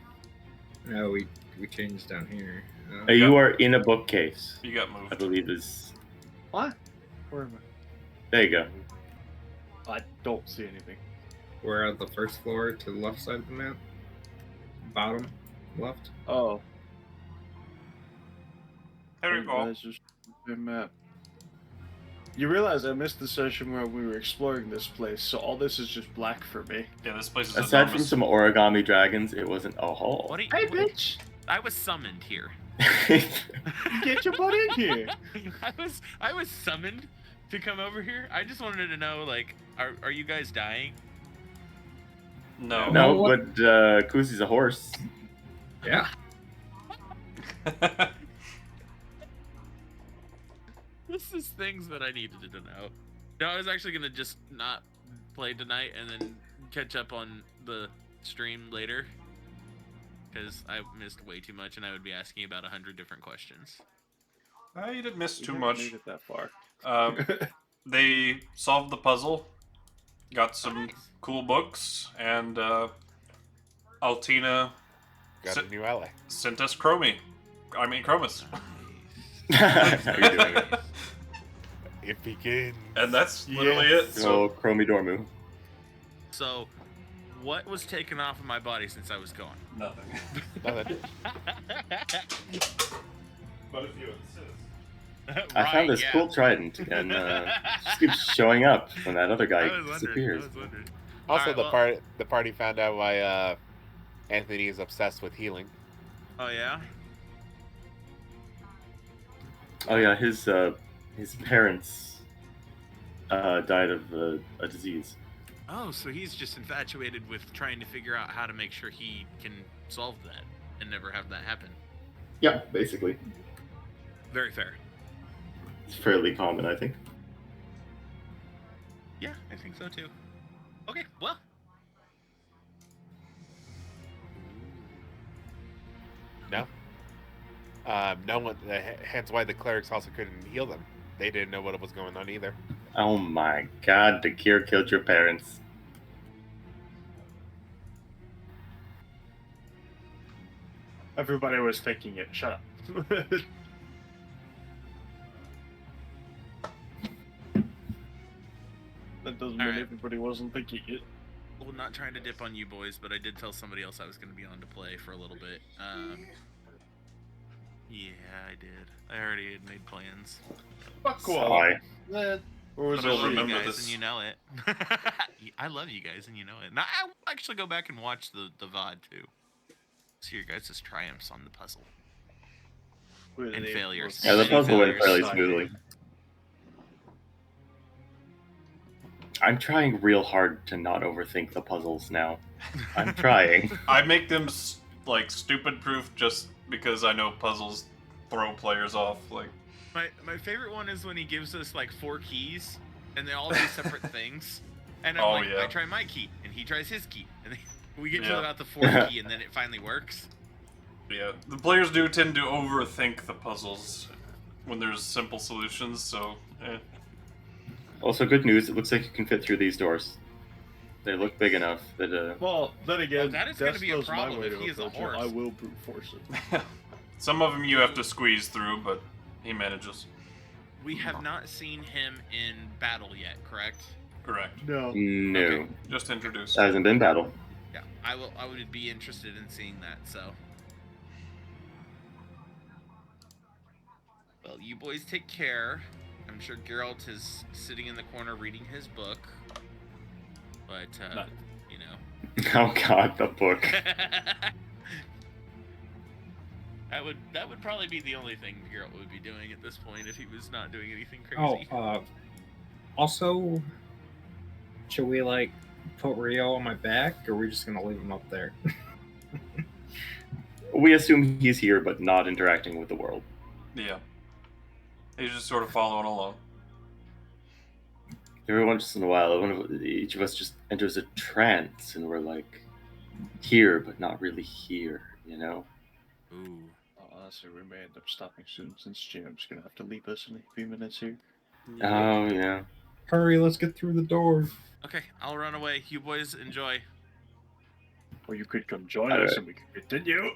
No, we changed down here. You are in a bookcase. You got I moved. believe is. What? Where am There you go. I? I don't see anything. We're at the first floor to the left side of the map. Bottom left. Oh. There you go. That's just a map. You realize I missed the session where we were exploring this place, so all this is just black for me. Yeah, this place is Aside from enormous. some origami dragons, it wasn't a hole. What are you, Hey, bitch! I was summoned here. Get your butt in here! I was summoned to come over here. I just wanted to know, like, are you guys dying? No. No, What? but KuZii's a horse. Yeah. This is things that I needed to know. No, I was actually gonna just not play tonight and then catch up on the stream later. Because I missed way too much and I would be asking about 100 different questions. You didn't miss You too haven't much. made it that far. They solved the puzzle, got some Nice. cool books, and Altina Got a new ally. sent us Chromis. How you doing? It begins. And that's literally Yes. it. So, So, Chromie Dormu. So, what was taken off of my body since I was gone? nothing. Nothing. But if you insist. I found this cool trident, and just keeps showing up when that other guy disappears. Also, Alright, the party found out why Anthony is obsessed with healing. Oh yeah? Oh yeah, his parents died of a disease. Oh, so he's just infatuated with trying to figure out how to make sure he can solve that and never have that happen. Yeah, basically. Very fair. It's fairly common, I think. Yeah, I think so too. Okay, well. No. No one. Hence why the clerics also couldn't heal them. They didn't know what was going on either. Oh my god, the cure killed your parents. Everybody was thinking it. Shut up. That doesn't mean Alright. everybody wasn't thinking it. Well, not trying to dip on you boys, but I did tell somebody else I was going to be on to play for a little bit. Yeah, I did. I already had made plans. Fuck Why? Or was But I'll I love you remember guys, this. and you know it. I love you guys, and you know it. Now, I'll actually go back and watch the VOD, too. See your guys' triumphs on the puzzle. And failures. Yeah, the Many puzzle went failures. fairly smoothly. I'm trying real hard to not overthink the puzzles now. I'm trying. I make them like stupid proof just because I know puzzles throw players off. Like, My favorite one is when he gives us like 4 keys, and they all do separate things. And Oh, I'm like, yeah. I try my key, and he tries his key, and then we get to Yeah. about the 4th key, and then it finally works. yeah, the players do tend to overthink the puzzles when there's simple solutions. So, Also, good news, it looks like you can fit through these doors. They look big enough that, Well, then again, Well, that is gonna Des be a knows my problem way if to he is a approach it. horse. I will brute force it. Some of them you have to squeeze through, but he manages. We have not seen him in battle yet, correct? Correct. No. No. Okay. Just introduced. Hasn't been battle. Yeah, I would be interested in seeing that. So, well, you boys take care. I'm sure Geralt is sitting in the corner reading his book, but No. you know. Oh god, the book. That would probably be the only thing Geralt would be doing at this point if he was not doing anything crazy. Also, should we like put Rio on my back, or are we just gonna leave him up there? We assume he's here, but not interacting with the world. Yeah. He's just sort of following along. Every once in a while, each of us just enters a trance, and we're like here, but not really here, you know? Ooh. Honestly, we may end up stopping soon since Jim's gonna have to leave us in a few minutes here. Oh, yeah. Hurry, let's get through the door. Okay, I'll run away. You boys enjoy. Or you could come join All us right. and we could continue.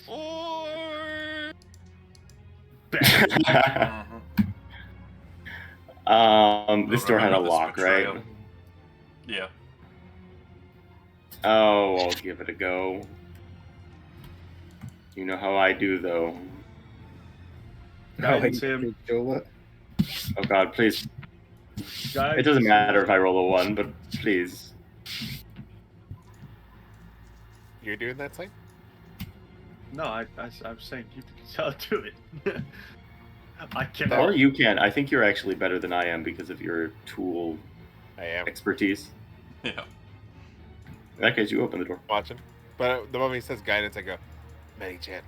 Or This door had a Remember this lock, betrayal. right? Yeah. Oh, I'll give it a go. You know how I do, though. Guidance him. Oh god, please. Guys, It doesn't matter if I roll a 1, but please. You're doing that, Slane? No, I'm saying you can do it. I Or cannot. you can. I think you're actually better than I am because of your tool I am expertise. Yeah. In that case, you open the door. watching. But the moment he says guidance, I go, Many-chan.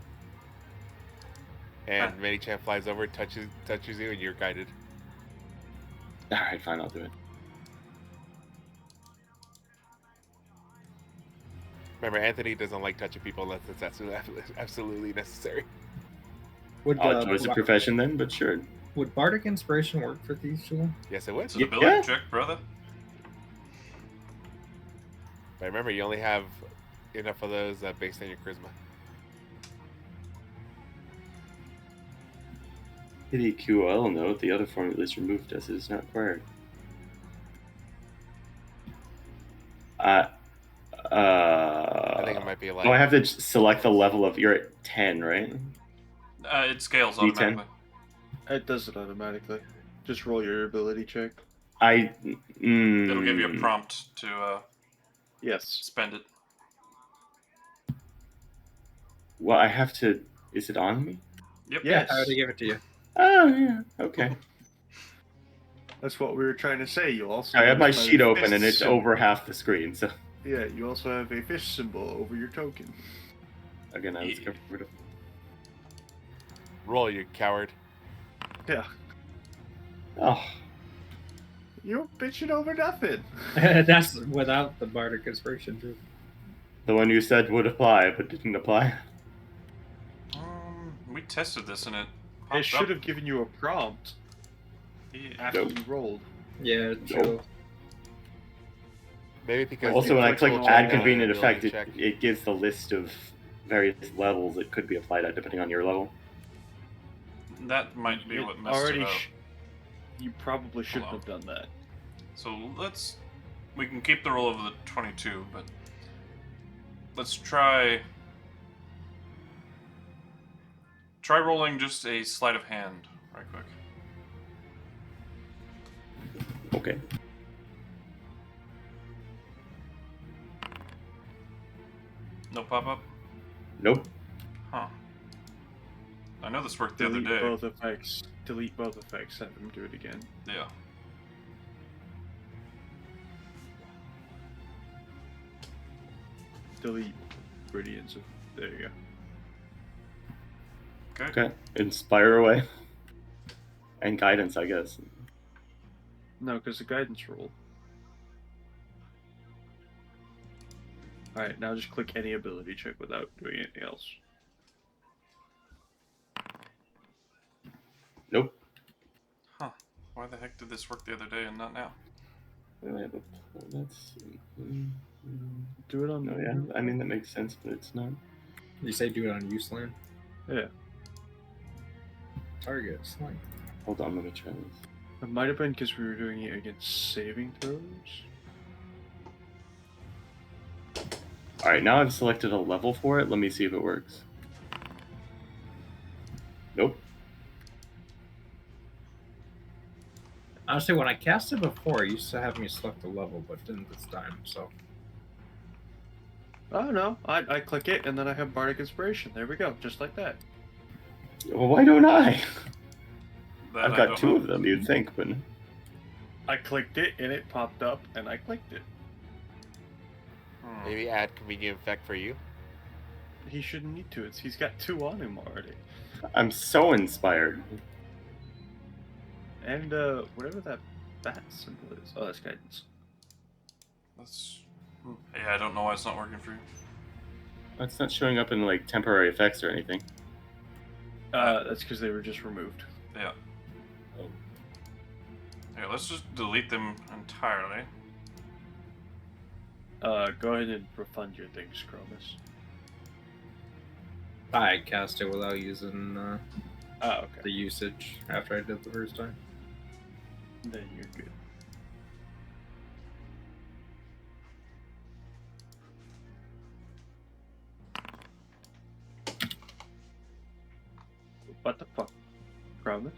And Many-chan flies over, touches you, and you're guided. Alright, fine, I'll do it. Remember, Anthony doesn't like touching people unless it's absolutely necessary. Would Odd choice of profession then, but sure. would Bardic Inspiration work for these two? Yes, it would. It's an Yeah. ability check, brother. But remember, you only have enough of those based on your charisma. Hit EQL note, the other formula is removed as it is not required. I think it might be like. Oh, I have to select the level of. You're at 10, right? It scales D10. automatically. It does it automatically. Just roll your ability check. It'll give you a prompt to Yes. spend it. Well, I have to. Is it on me? Yep. Yes. I already gave it to you. Oh, yeah. Okay. That's what we were trying to say. You also I have my a sheet open fist and it's symbol. over half the screen, so. Yeah, you also have a fish symbol over your token. Again, I was covered up. Roll, you coward. Yeah. Oh. You're bitching over nothing. That's without the Bardic Inspiration, too. The one you said would apply, but didn't apply. We tested this and it It popped should up. have given you a prompt Yeah. after Nope. you rolled. Yeah, true. Nope. Maybe because. Also, you when I click click add on convenient ability effect, check. it gives the list of various levels it could be applied at depending on your level. That might be It what messed already it up. You probably shouldn't Hold have done that. So we can keep the roll of the 22, but let's try rolling just a sleight of hand right quick. Okay. No pop-up? Nope. Huh. I know this worked the Delete other day. both effects. Delete both effects. Have them do it again. Yeah. Delete Radiance. There you go. Okay. Okay. Inspire away. And guidance, I guess. No, because the guidance roll. Alright, now just click any ability check without doing anything else. Nope. Huh. Why the heck did this work the other day and not now? That's. Do it on No, yeah. I mean, that makes sense, but it's not. You say do it on you, Slane? Yeah. target. Slane. Hold on, let me try this. It might have been because we were doing it against saving throws. Alright, now I've selected a level for it. Let me see if it works. Nope. Honestly, when I cast it before, it used to have me select a level, but didn't this time, so. Oh no, I click it and then I have Bardic Inspiration. There we go, just like that. Well, why don't I? That I've I got don't two know. of them, you'd think, but I clicked it and it popped up and I clicked it. Maybe add convenient effect for you. He shouldn't need to. He's got 2 on him already. I'm so inspired. And whatever that bat symbol is. Oh, that's guidance. That's. Yeah, I don't know why it's not working for you. It's not showing up in like temporary effects or anything. That's because they were just removed. Yeah. Oh. Yeah, let's just delete them entirely. Go ahead and refund your things, Chromis. I cast it without using Okay. the usage after I did the first time. Then you're good. What the fuck? Chromis?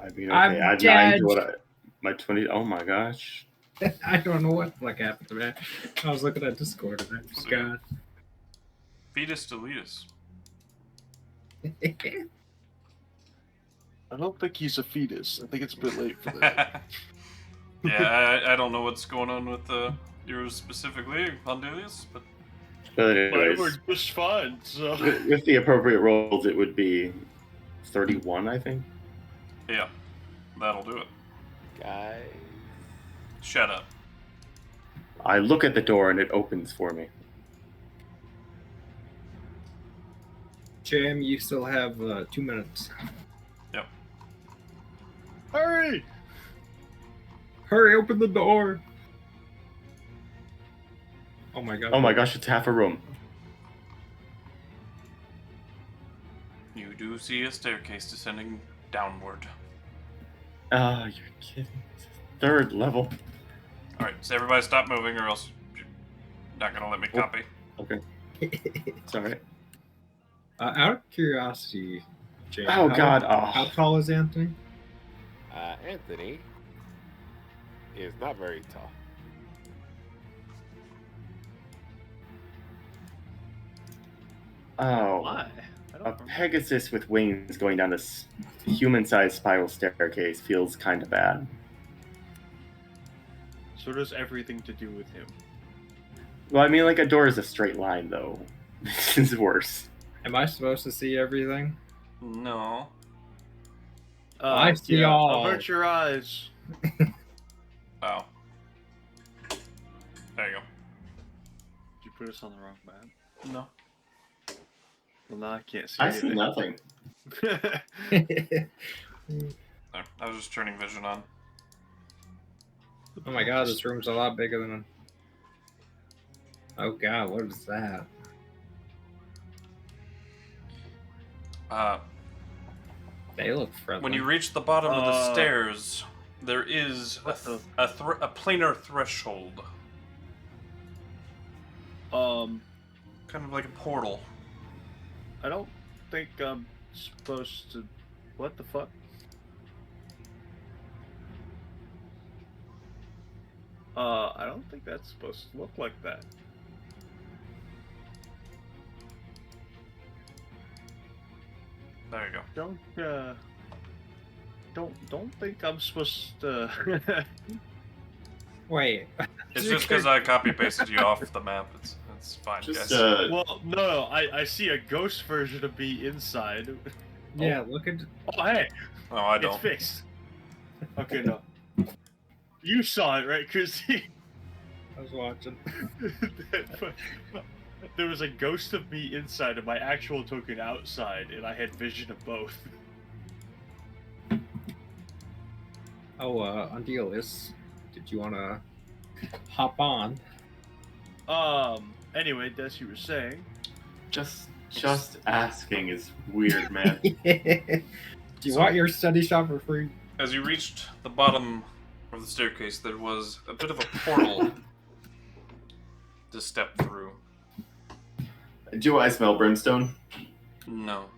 I mean, okay, I'm add 9 dead. to what my 20. Oh my gosh. I don't know what the fuck happened to me. I was looking at Discord and I just got. Fetus deletus. I don't think he's a fetus. I think it's a bit late for that. Yeah, I don't know what's going on with yours specifically, Andelias, but But Mine anyways, were just fine, so. with the appropriate rolls, it would be 31, I think. yeah, that'll do it. Guys. Shut up. I look at the door and it opens for me. Jam, you still have 2 minutes. Yep. Hurry! Hurry, open the door! Oh my god. Oh my gosh, it's half a room. You do see a staircase descending downward. Ah, you're kidding. 3rd level. Alright, so everybody stop moving or else you're not gonna let me copy. Okay. It's alright. Out of curiosity, Jam, Oh god, how oh. tall is Anthony? Anthony is not very tall. Oh. Why? I A don't remember. Pegasus with wings going down this human-sized spiral staircase feels kind of bad. So does everything to do with him. Well, I mean, like a door is a straight line, though. This is worse. Am I supposed to see everything? No. I see all. Avert your eyes. Oh. There you Did you put us on the wrong map? go. No. Well, now I can't see I see anything. nothing. There. I was just turning vision on. Oh my god, this room's a lot bigger than. Oh god, what is that? They look friendly. When you reach the bottom of the stairs, there is What the- a planar threshold. Kind of like a portal. I don't think I'm supposed to. What the fuck? I don't think that's supposed to look like that. There you go. Don't think I'm supposed to. Wait. It's just because I copy pasted you off the map. It's fine, Just, guys. Well, no, I see a ghost version of me inside. Yeah, look at. Oh, hey, No, I it's don't. fixed. Okay, no. You saw it, right, KuZii? I was watching. There was a ghost of me inside and my actual token outside, and I had vision of both. Oh, Andelias, did you want to hop on? Anyway, as you were saying, just Just asking is weird, man. Do you So- want your study shop for free? As you reached the bottom of the staircase, there was a bit of a portal to step through. Do I smell brimstone? No.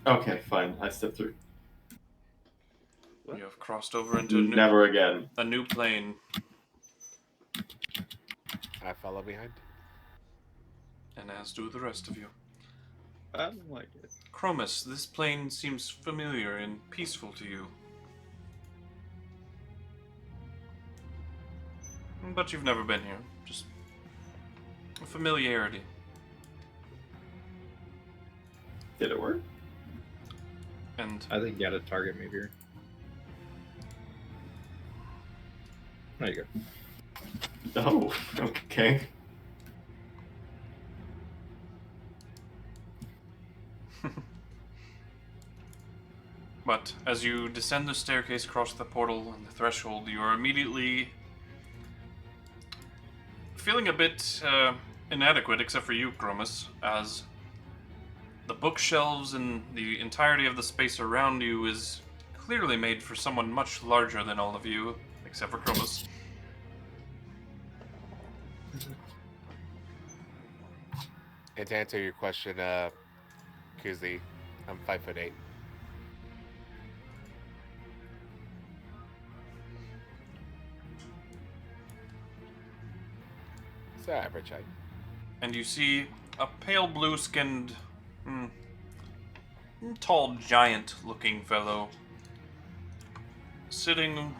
Okay, fine. I step through. You have crossed over into Never again. a new plane. I follow behind. And as do the rest of you. I don't like it. Chromis, this plane seems familiar and peaceful to you. But you've never been here. Just a familiarity. Did it work? And I think you got a target maybe here. There you go. Oh, okay. But as you descend the staircase, cross the portal and the threshold, you are immediately feeling a bit inadequate, except for you, Chromis, as the bookshelves and the entirety of the space around you is clearly made for someone much larger than all of you, except for Chromis. And to answer your question, KuZii, I'm 5'8". So average height. And you see a pale blue-skinned, tall giant-looking fellow sitting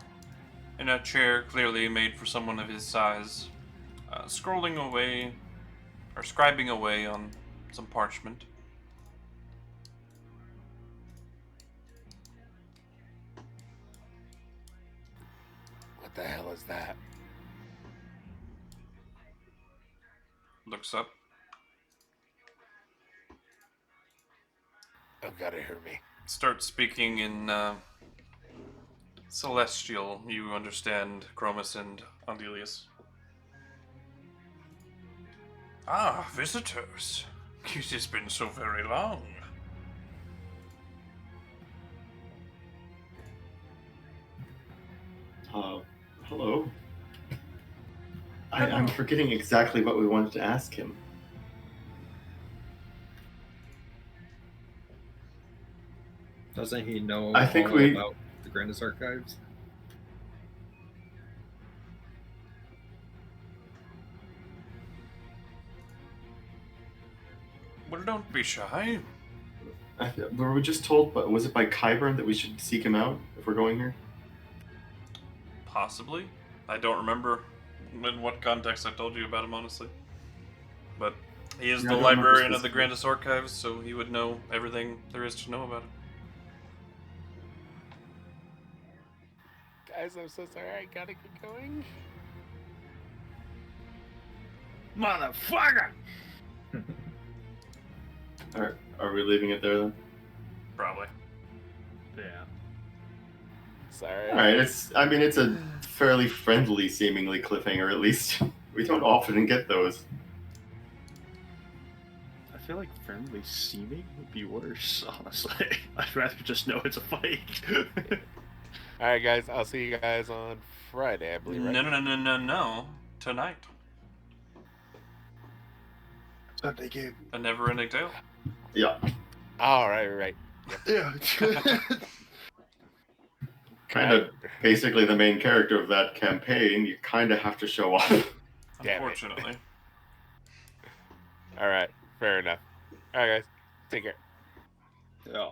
in a chair clearly made for someone of his size, scrolling away, or scribing away on some parchment. What the hell is that? Looks up. Oh god, it hurt me. Starts speaking in Celestial. You understand Chromis and Andelias. Ah, visitors. It has been so very long. Hello. I'm forgetting exactly what we wanted to ask him. Doesn't he know I think all we- about the Grandest Archives? Well, don't be shy. Were we just told, but was it by Kyburn that we should seek him out if we're going here? Possibly. I don't remember in what context I told you about him, honestly. But he is Yeah, the I don't remember librarian of the specifically. Grandest Archives, so he would know everything there is to know about it. Guys, I'm so sorry. I gotta get going. Motherfucker! Are we leaving it there then? Probably. Yeah. Sorry. All right. It's a fairly friendly, seemingly cliffhanger. At least we don't often get those. I feel like friendly seeming would be worse, honestly. I'd rather just know it's a fight. All right, guys. I'll see you guys on Friday, I believe. Right? No. Tonight. Sunday game. A never-ending tale. Yeah. All right. Yeah. Kind of basically the main character of that campaign. You kind of have to show off. Damn it. Unfortunately. All right. Fair enough. All right, guys. Take care. Yeah.